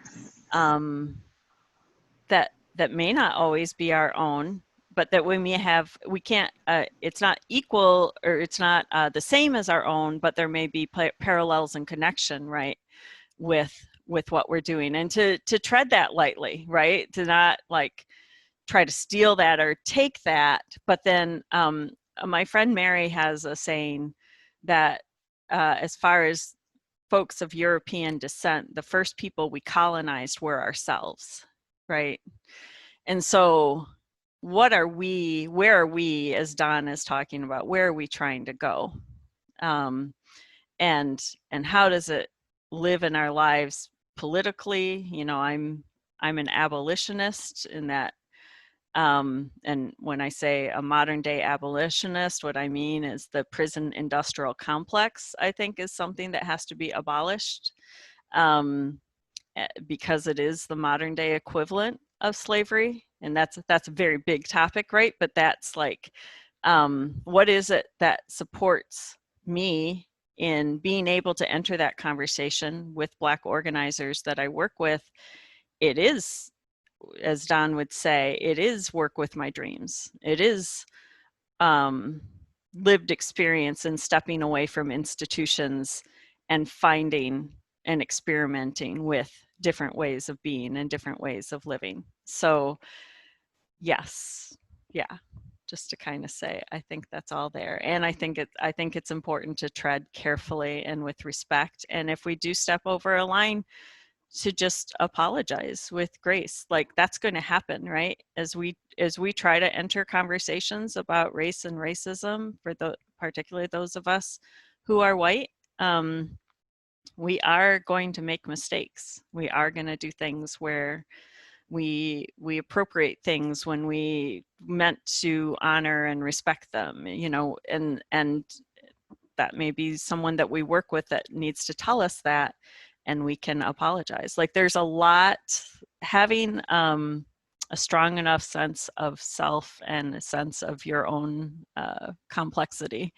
that may not always be our own, but that we can't, it's not equal, or it's not the same as our own, but there may be parallels and connection, right, with what we're doing, and to tread that lightly, right, to not like try to steal that or take that. But then my friend Mary has a saying that as far as folks of European descent, the first people we colonized were ourselves, right? And so where are we, as Don is talking about, where are we trying to go? And how does it live in our lives politically? You know, I'm an abolitionist in that, and when I say a modern day abolitionist, what I mean is the prison industrial complex, I think, is something that has to be abolished, because it is the modern day equivalent of slavery. And that's a very big topic, right? But that's like, what is it that supports me in being able to enter that conversation with Black organizers that I work with? It is, as Don would say, it is work with my dreams. It is lived experience and stepping away from institutions and finding and experimenting with different ways of being and different ways of living. So yes, yeah, just to kind of say, I think that's all there. And I think it's important to tread carefully and with respect. And if we do step over a line, to just apologize with grace. Like, that's going to happen, right? As we try to enter conversations about race and racism, for particularly those of us who are white, we are going to make mistakes. We are going to do things where we appropriate things when we meant to honor and respect them, you know, and that may be someone that we work with that needs to tell us that, and we can apologize. Like, there's a lot, having a strong enough sense of self and a sense of your own complexity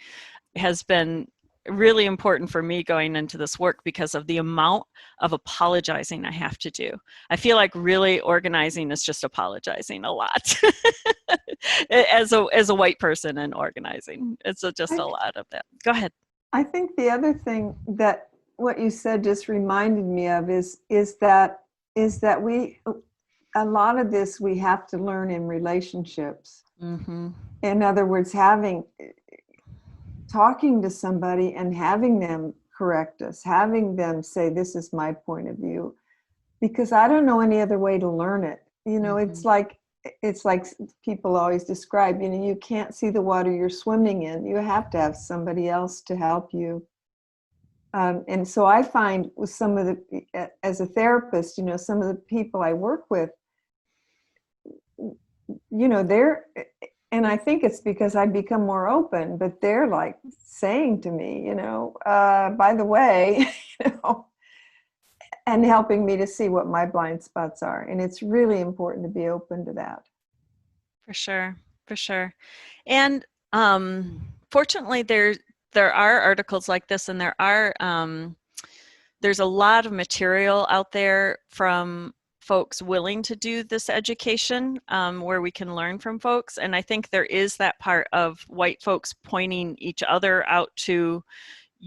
has been really important for me going into this work, because of the amount of apologizing I have to do. I feel like really organizing is just apologizing a lot. as a white person and organizing, it's just a lot of that. Go ahead. I think the other thing that what you said just reminded me of is that we, a lot of this we have to learn in relationships. Mm-hmm. In other words, talking to somebody and having them correct us, having them say, this is my point of view, because I don't know any other way to learn it. You know, mm-hmm. It's like people always describe, you know, you can't see the water you're swimming in. You have to have somebody else to help you. And so I find with some of the, as a therapist, you know, some of the people I work with, you know, and I think it's because I become more open, but they're like saying to me, you know, by the way, you know, and helping me to see what my blind spots are. And it's really important to be open to that. For sure, for sure. And fortunately, there are articles like this, and there's a lot of material out there from folks willing to do this education, where we can learn from folks. And I think there is that part of white folks pointing each other out to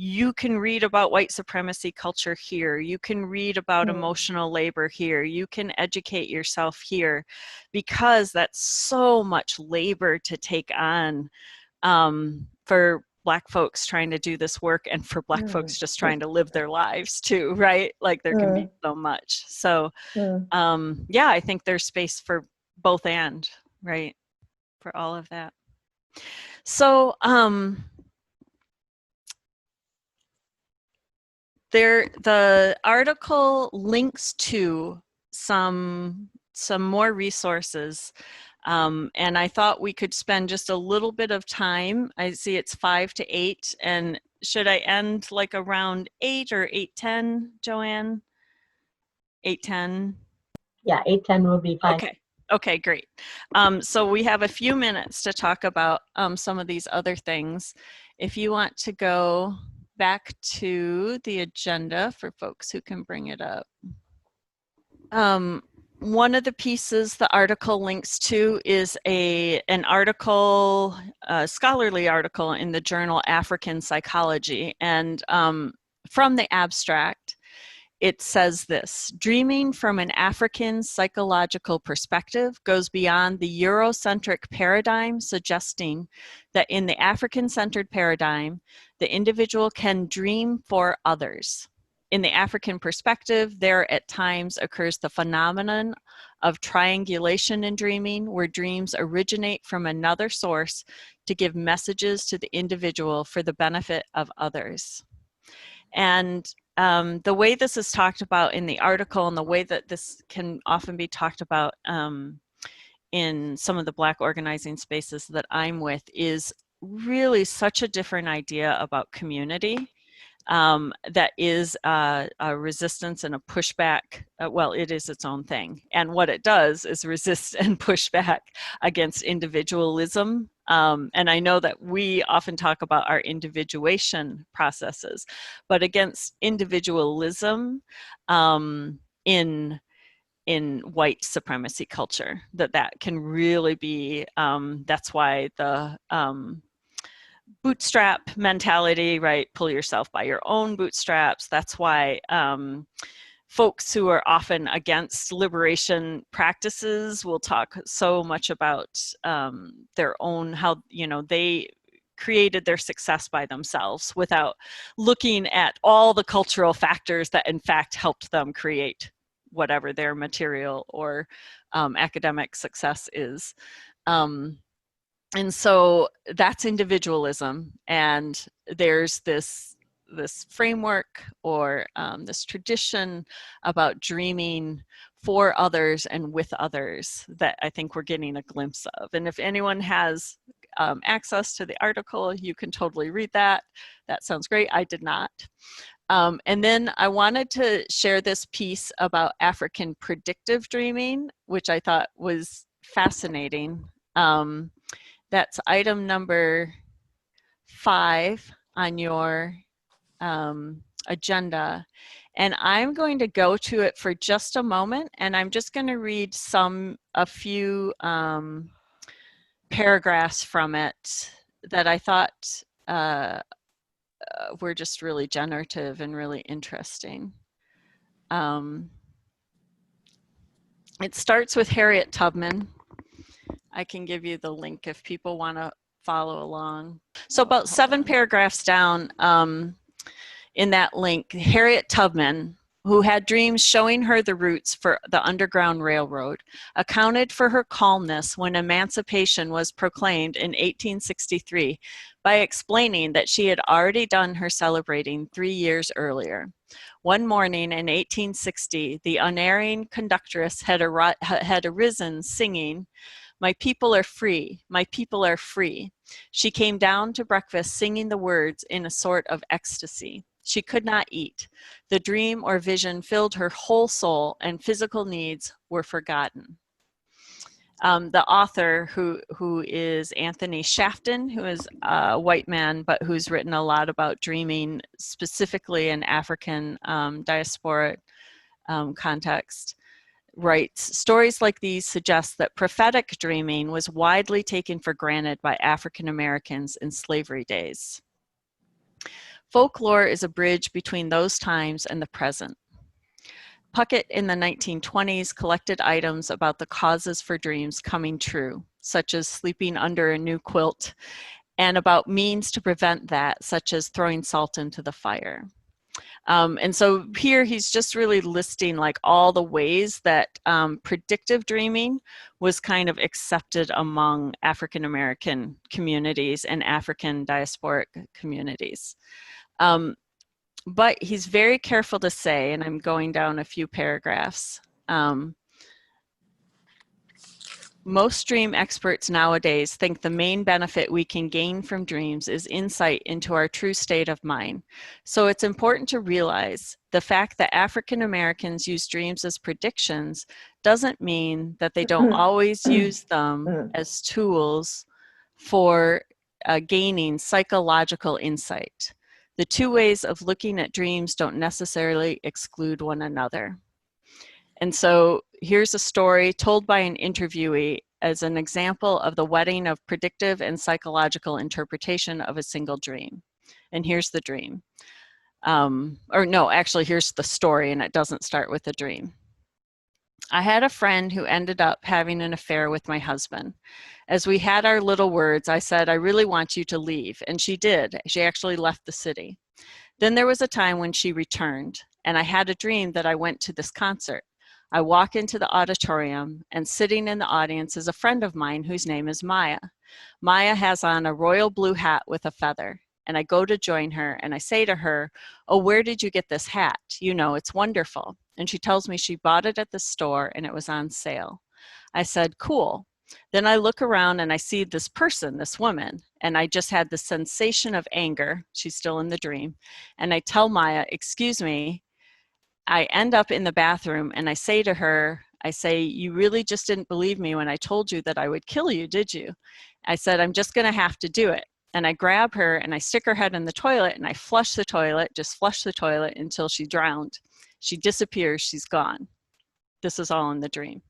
you can read about white supremacy culture here. You can read about emotional labor here. You can educate yourself here, because that's so much labor to take on for Black folks trying to do this work, and for Black folks just trying to live their lives too, right? Like there can be so much. So yeah, I think there's space for both and, right? For all of that. So the article links to some more resources, and I thought we could spend just a little bit of time. I see it's 5 to 8, and should I end like around 8 or 8:10, Joanne? 8:10? Yeah, 8:10 will be fine. Okay, great. So we have a few minutes to talk about some of these other things. If you want to go back to the agenda for folks who can bring it up. One of the pieces the article links to is an article, a scholarly article in the journal African Psychology. And from the abstract, it says this: dreaming from an African psychological perspective goes beyond the Eurocentric paradigm, suggesting that in the African-centered paradigm, the individual can dream for others. In the African perspective, there at times occurs the phenomenon of triangulation in dreaming, where dreams originate from another source to give messages to the individual for the benefit of others. And the way this is talked about in the article, and the way that this can often be talked about in some of the Black organizing spaces that I'm with, is really such a different idea about community. That is a resistance and a pushback. Well, it is its own thing. And what it does is resist and push back against individualism. And I know that we often talk about our individuation processes, but against individualism in white supremacy culture, that can really be, that's why the bootstrap mentality, right? Pull yourself by your own bootstraps. That's why folks who are often against liberation practices will talk so much about their own, how, they created their success by themselves without looking at all the cultural factors that in fact helped them create whatever their material or academic success is. And so that's individualism, and there's this framework or this tradition about dreaming for others and with others that I think we're getting a glimpse of. And if anyone has access to the article, you can totally read that. That sounds great. I did not. And then I wanted to share this piece about African predictive dreaming, which I thought was fascinating. That's item number 5 on your agenda. And I'm going to go to it for just a moment, and I'm just going to read a few paragraphs from it that I thought were just really generative and really interesting. It starts with Harriet Tubman. I can give you the link if people want to follow along. So about 7 paragraphs down in that link, Harriet Tubman, who had dreams showing her the routes for the Underground Railroad, accounted for her calmness when emancipation was proclaimed in 1863 by explaining that she had already done her celebrating 3 years earlier. One morning in 1860, the unerring conductress had arisen singing, "My people are free, my people are free." She came down to breakfast singing the words in a sort of ecstasy. She could not eat. The dream or vision filled her whole soul, and physical needs were forgotten. The author, who is Anthony Shafton, who is a white man, but who's written a lot about dreaming, specifically in African diaspora context, writes, stories like these suggest that prophetic dreaming was widely taken for granted by African Americans in slavery days. Folklore is a bridge between those times and the present. Puckett in the 1920s collected items about the causes for dreams coming true, such as sleeping under a new quilt, and about means to prevent that, such as throwing salt into the fire. And so here he's just really listing like all the ways that predictive dreaming was kind of accepted among African American communities and African diasporic communities. But he's very careful to say, and I'm going down a few paragraphs, most dream experts nowadays think the main benefit we can gain from dreams is insight into our true state of mind. So it's important to realize the fact that African Americans use dreams as predictions doesn't mean that they don't always use them as tools for gaining psychological insight. The two ways of looking at dreams don't necessarily exclude one another. And so here's a story told by an interviewee as an example of the wedding of predictive and psychological interpretation of a single dream. And here's the dream. Or no, actually, here's the story, and it doesn't start with a dream. I had a friend who ended up having an affair with my husband. As we had our little words, I said, "I really want you to leave." And she did. She actually left the city. Then there was a time when she returned, and I had a dream that I went to this concert. I walk into the auditorium, and sitting in the audience is a friend of mine whose name is Maya. Maya has on a royal blue hat with a feather, and I go to join her, and I say to her, "Oh, where did you get this hat? You know, it's wonderful." And she tells me she bought it at the store, and it was on sale. I said, "Cool." Then I look around, and I see this person, this woman, and I just had the sensation of anger. She's still in the dream. And I tell Maya, "Excuse me." I end up in the bathroom, and I say to her, I say, "You really just didn't believe me when I told you that I would kill you, did you?" I said, "I'm just gonna have to do it." And I grab her and I stick her head in the toilet, and I flush the toilet, just flush the toilet until she drowned. She disappears, she's gone. This is all in the dream.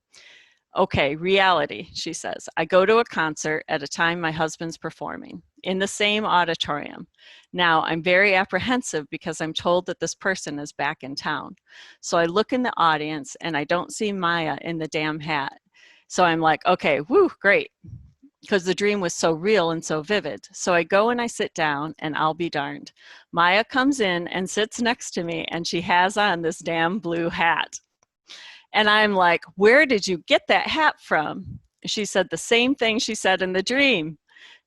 "Okay, reality," she says. I go to a concert at a time my husband's performing in the same auditorium. Now I'm very apprehensive because I'm told that this person is back in town. So I look in the audience and I don't see Maya in the damn hat. So I'm like, okay, woo, great. Because the dream was so real and so vivid. So I go and I sit down, and I'll be darned. Maya comes in and sits next to me, and she has on this damn blue hat. And I'm like, "Where did you get that hat from?" She said the same thing she said in the dream.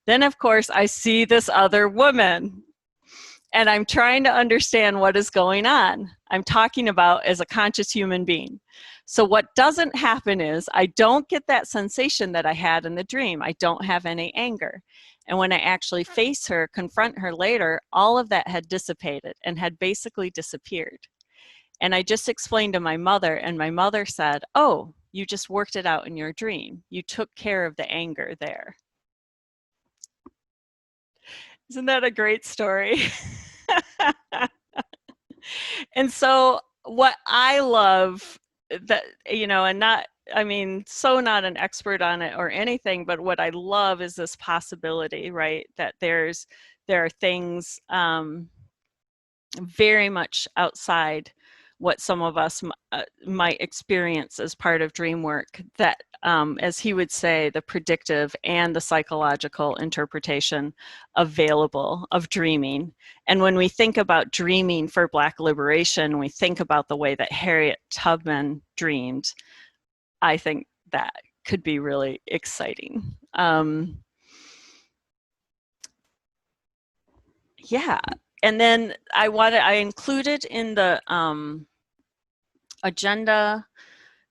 Then, of course, I see this other woman, and I'm trying to understand what is going on. I'm talking about as a conscious human being. So what doesn't happen is I don't get that sensation that I had in the dream. I don't have any anger. And when I actually face her, confront her later, all of that had dissipated and had basically disappeared. And I just explained to my mother, and my mother said, "Oh, you just worked it out in your dream. You took care of the anger there." Isn't that a great story? And so what I love that, you know, and not, I mean, so not an expert on it or anything, but what I love is this possibility, right? That there are things very much outside what some of us might experience as part of dream work, that, as he would say, the predictive and the psychological interpretation available of dreaming. And when we think about dreaming for Black liberation, we think about the way that Harriet Tubman dreamed. I think that could be really exciting. Yeah, and then I included in the agenda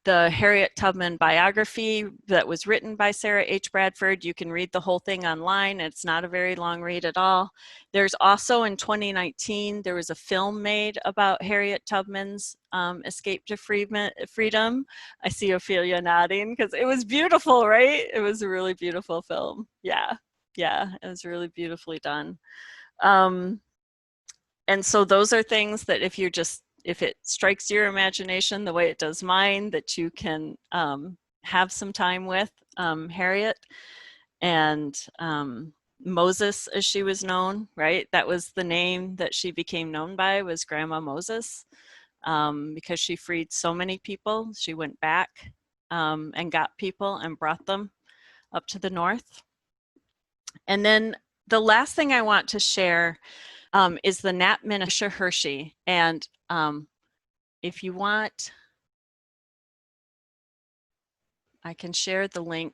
the Harriet Tubman biography that was written by Sarah H. Bradford. You can read the whole thing online. It's not a very long read at all. There's also, in 2019, there was a film made about Harriet Tubman's escape to freedom. I see Ophelia nodding because it was beautiful, right? It was a really beautiful film. Yeah, it was really beautifully done. And so those are things that if it strikes your imagination the way it does mine, that you can have some time with Harriet. And Moses, as she was known, right? That was the name that she became known by, was Grandma Moses, because she freed so many people. She went back and got people and brought them up to the north. And then the last thing I want to share is the Nat Minisha Hershey. And if you want, I can share the link.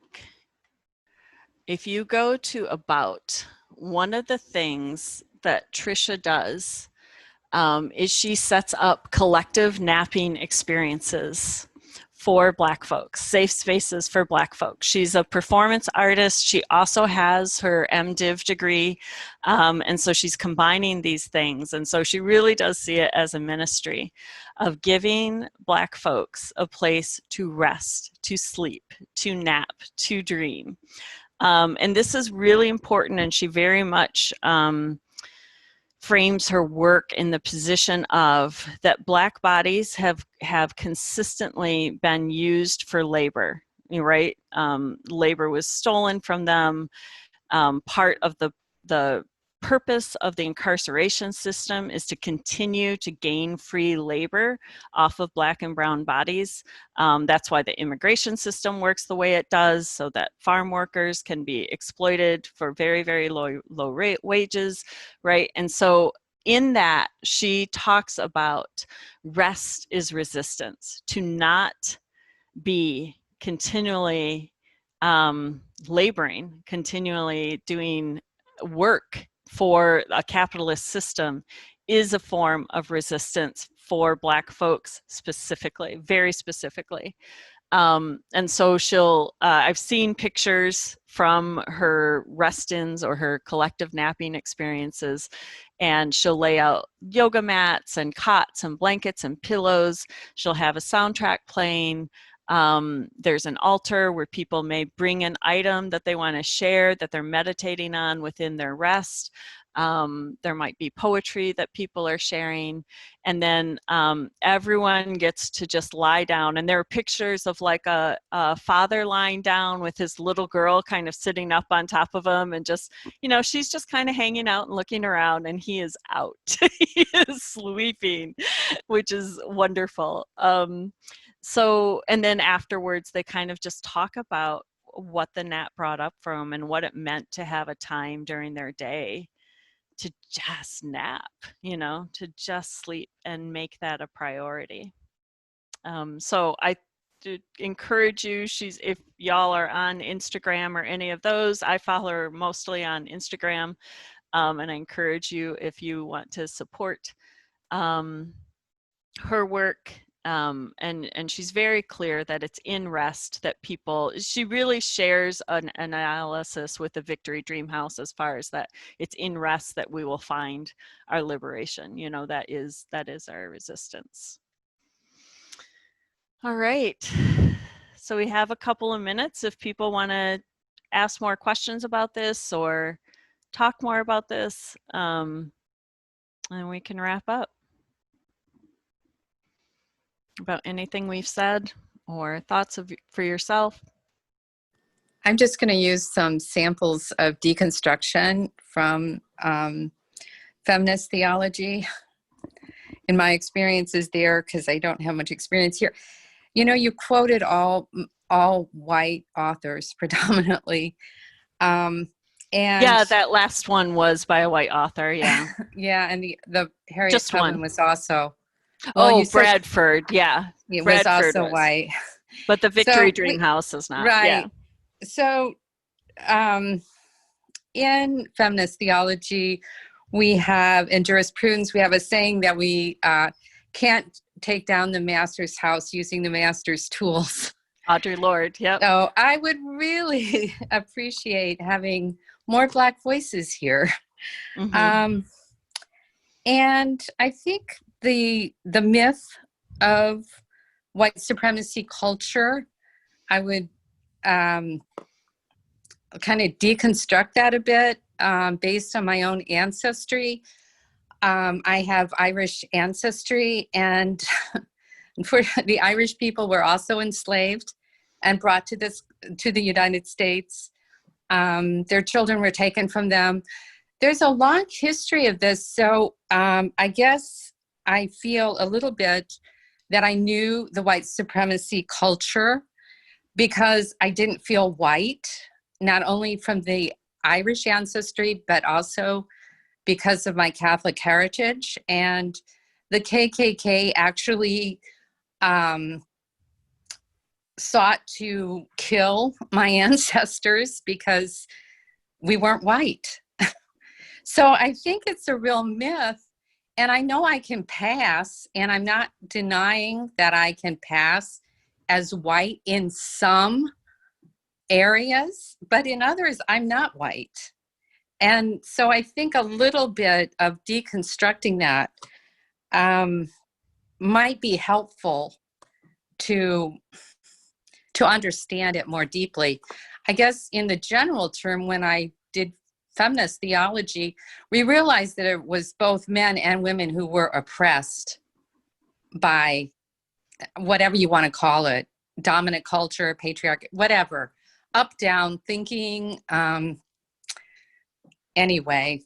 If you go to About, one of the things that Trisha does is she sets up collective napping experiences for Black folks, safe spaces for Black folks. She's a performance artist. She also has her MDiv degree. And so she's combining these things. And so she really does see it as a ministry of giving Black folks a place to rest, to sleep, to nap, to dream. And this is really important, and she very much frames her work in the position of that Black bodies have consistently been used for labor, right? Labor was stolen from them. Part of the purpose of the incarceration system is to continue to gain free labor off of Black and brown bodies. That's why the immigration system works the way it does, so that farm workers can be exploited for very, very low rate wages, right? And so in that, she talks about rest is resistance, to not be continually laboring, continually doing work for a capitalist system is a form of resistance for Black folks specifically, very specifically. And so she'll, I've seen pictures from her rest-ins or her collective napping experiences, and she'll lay out yoga mats and cots and blankets and pillows. She'll have a soundtrack playing. There's an altar where people may bring an item that they want to share that they're meditating on within their rest. There might be poetry that people are sharing, and then everyone gets to just lie down. And there are pictures of like a father lying down with his little girl kind of sitting up on top of him, and just, you know, she's just kind of hanging out and looking around, and he is out. He is sleeping, which is wonderful. So, and then afterwards, they kind of just talk about what the nap brought up for them and what it meant to have a time during their day to just nap, you know, to just sleep and make that a priority. So I do encourage you, if y'all are on Instagram or any of those, I follow her mostly on Instagram, and I encourage you, if you want to support her work. And she's very clear that it's in rest that people, she really shares an analysis with the Victory Dreamhouse as far as that it's in rest that we will find our liberation. You know, that is our resistance. All right, so we have a couple of minutes if people want to ask more questions about this or talk more about this, and we can wrap up. About anything we've said or thoughts for yourself? I'm just going to use some samples of deconstruction from feminist theology in my experiences there, because I don't have much experience here. You know, you quoted all white authors predominantly. And yeah, that last one was by a white author, yeah. Yeah, and the Harriet Tubman was also. Well, oh, Bradford, yeah. It Bradford was also white. But the Victory Dreamhouse is not. Right. Yeah. So in feminist theology, we have, in jurisprudence, we have a saying that we can't take down the master's house using the master's tools. Audre Lorde, yep. So I would really appreciate having more Black voices here. Mm-hmm. And I think the myth of white supremacy culture, I would kind of deconstruct that a bit based on my own ancestry. I have Irish ancestry, and the Irish people were also enslaved and brought to the United States. Their children were taken from them. There's a long history of this. So I guess I feel a little bit that I knew the white supremacy culture because I didn't feel white, not only from the Irish ancestry, but also because of my Catholic heritage. And the KKK actually sought to kill my ancestors because we weren't white. So I think it's a real myth. And I know I can pass, and I'm not denying that I can pass as white in some areas, but in others, I'm not white. And so I think a little bit of deconstructing that might be helpful to understand it more deeply. I guess in the general term, when I did feminist theology, we realized that it was both men and women who were oppressed by whatever you want to call it, dominant culture, patriarchy, whatever, up, down thinking. Anyway,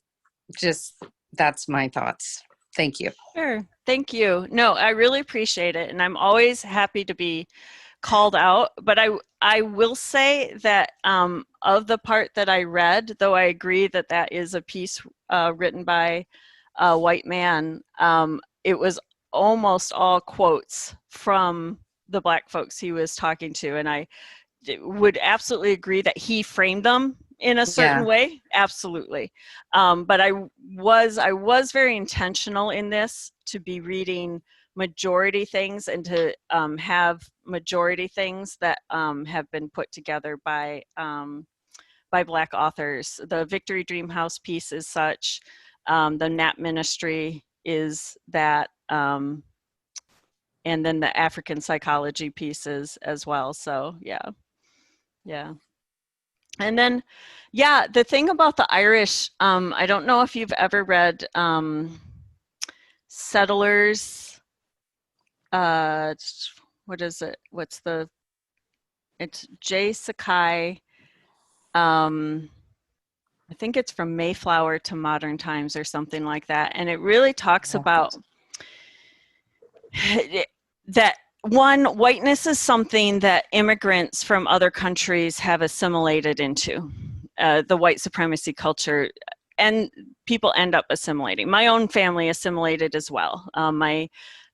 just that's my thoughts. Thank you. Sure. Thank you. No, I really appreciate it. And I'm always happy to be called out. But I will say that of the part that I read, though I agree that that is a piece written by a white man, it was almost all quotes from the Black folks he was talking to. And I would absolutely agree that he framed them in a certain way. Absolutely. But I was very intentional in this to be reading majority things and to have majority things that have been put together by Black authors. The Victory Dreamhouse piece is such. The Nap Ministry is that. And then the African psychology pieces as well. So yeah. And then, yeah, the thing about the Irish, I don't know if you've ever read Settlers, what is it? It's J. Sakai, I think it's From Mayflower to Modern Times or something like that. And it really talks about that. One, whiteness is something that immigrants from other countries have assimilated into, the white supremacy culture, and people end up assimilating. My own family assimilated as well.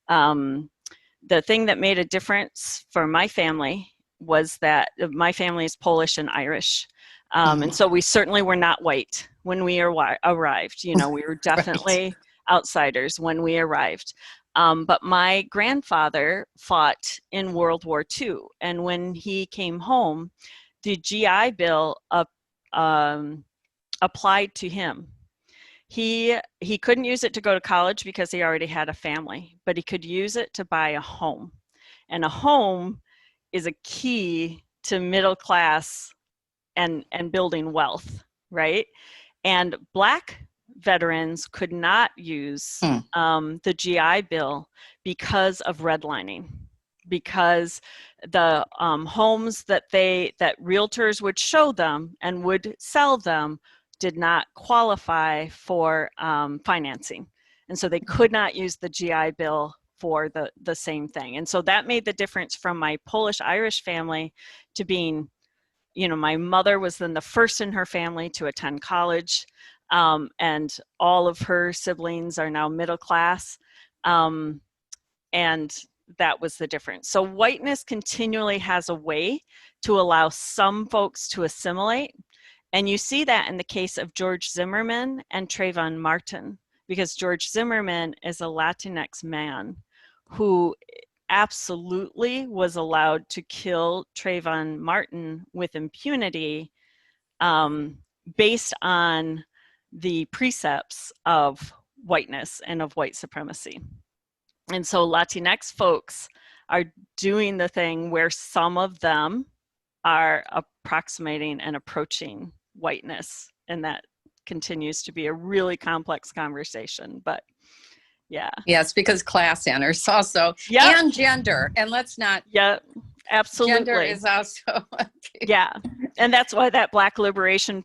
The thing that made a difference for my family was that my family is Polish and Irish. And so we certainly were not white when we arrived. You know, we were definitely Right. outsiders when we arrived. But my grandfather fought in World War II, and when he came home, the GI Bill applied to him. He couldn't use it to go to college because he already had a family, but he could use it to buy a home. And a home is a key to middle class and building wealth, right? And Black veterans could not use the GI Bill because of redlining, because the homes that realtors would show them and would sell them did not qualify for financing. And so they could not use the GI Bill for the same thing. And so that made the difference from my Polish-Irish family to being, you know, my mother was then the first in her family to attend college. And all of her siblings are now middle class. And that was the difference. So whiteness continually has a way to allow some folks to assimilate. And you see that in the case of George Zimmerman and Trayvon Martin, because George Zimmerman is a Latinx man who absolutely was allowed to kill Trayvon Martin with impunity based on the precepts of whiteness and of white supremacy. And so Latinx folks are doing the thing where some of them are approximating and approaching whiteness, and that continues to be a really complex conversation. But Yeah. Yes, because class enters also, Yep. and gender. And let's not, Yeah, absolutely. gender is also. Yeah, and that's why that Black liberation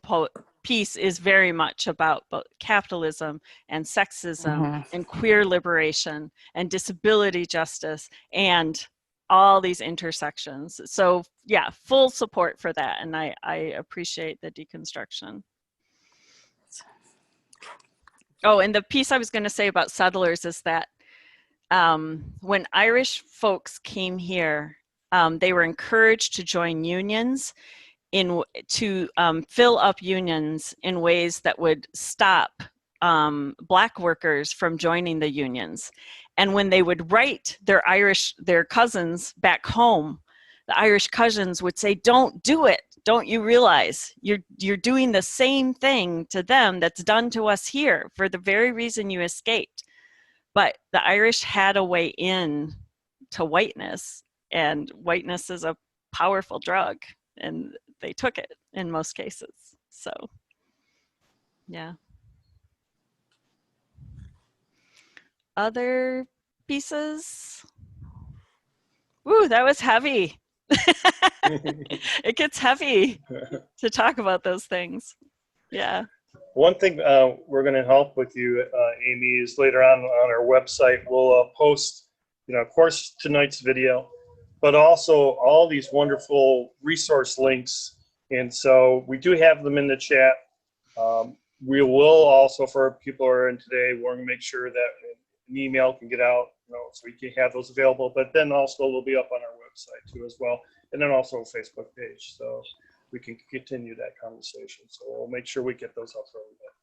piece is very much about both capitalism and sexism and queer liberation and disability justice and all these intersections. So yeah, full support for that, and I appreciate the deconstruction. Oh, and the piece I was going to say about settlers is that when Irish folks came here, they were encouraged to join unions to fill up unions in ways that would stop Black workers from joining the unions. And when they would write their cousins back home, the Irish cousins would say, "Don't do it. Don't you realize you're doing the same thing to them that's done to us here for the very reason you escaped?" But the Irish had a way in to whiteness, and whiteness is a powerful drug, and they took it in most cases. So, yeah. Other pieces? Ooh, that was heavy. It gets heavy to talk about those things. Yeah. One thing we're going to help with you, Amy, is later on our website, we'll post, of course, tonight's video, but also all these wonderful resource links. And so we do have them in the chat. We will also, for people who are in today, we're going to make sure that an email can get out, so we can have those available. But then also they'll be up on our website too as well, and then also a Facebook page, so we can continue that conversation. So we'll make sure we get those up for everybody.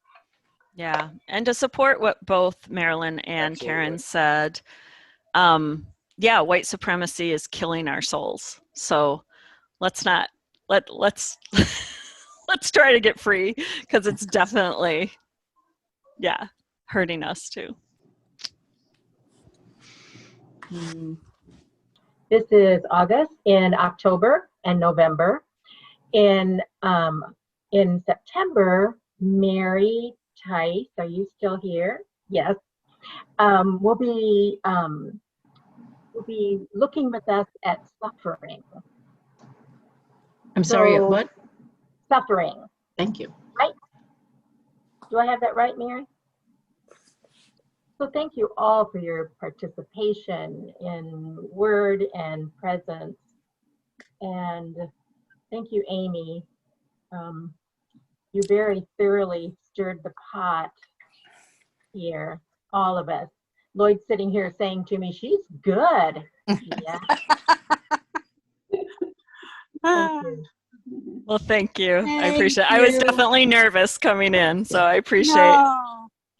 Yeah, and to support what both Marilyn and Absolutely. Karen said, yeah, white supremacy is killing our souls. So let's not let's let's try to get free, because it's definitely, yeah, hurting us too. This is August. In October and November. In September, Mary Tice, are you still here? Yes. Will be looking with us at suffering. I'm sorry, what? Suffering. Thank you. Right? Do I have that right, Mary? So thank you all for your participation in word and presence. And thank you, Amy. You very thoroughly stirred the pot here, all of us. Lloyd's sitting here saying to me, "She's good." Yeah. Thank you. Well, thank you. I Thank appreciate it. I was you. definitely nervous coming in, so I appreciate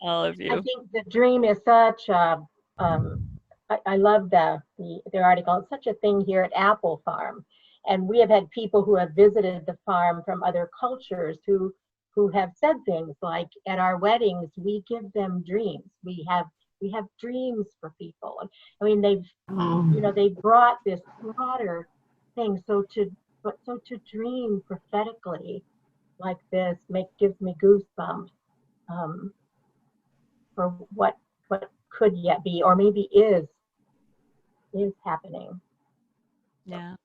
all of I you. think the dream is such a, I love the article. It's such a thing here at Apple Farm. And we have had people who have visited the farm from other cultures who have said things like, at our weddings, we give them dreams. We have dreams for people. I mean, they've brought this broader thing. So to dream prophetically like this gives me goosebumps for what could yet be, or maybe is happening. Yeah.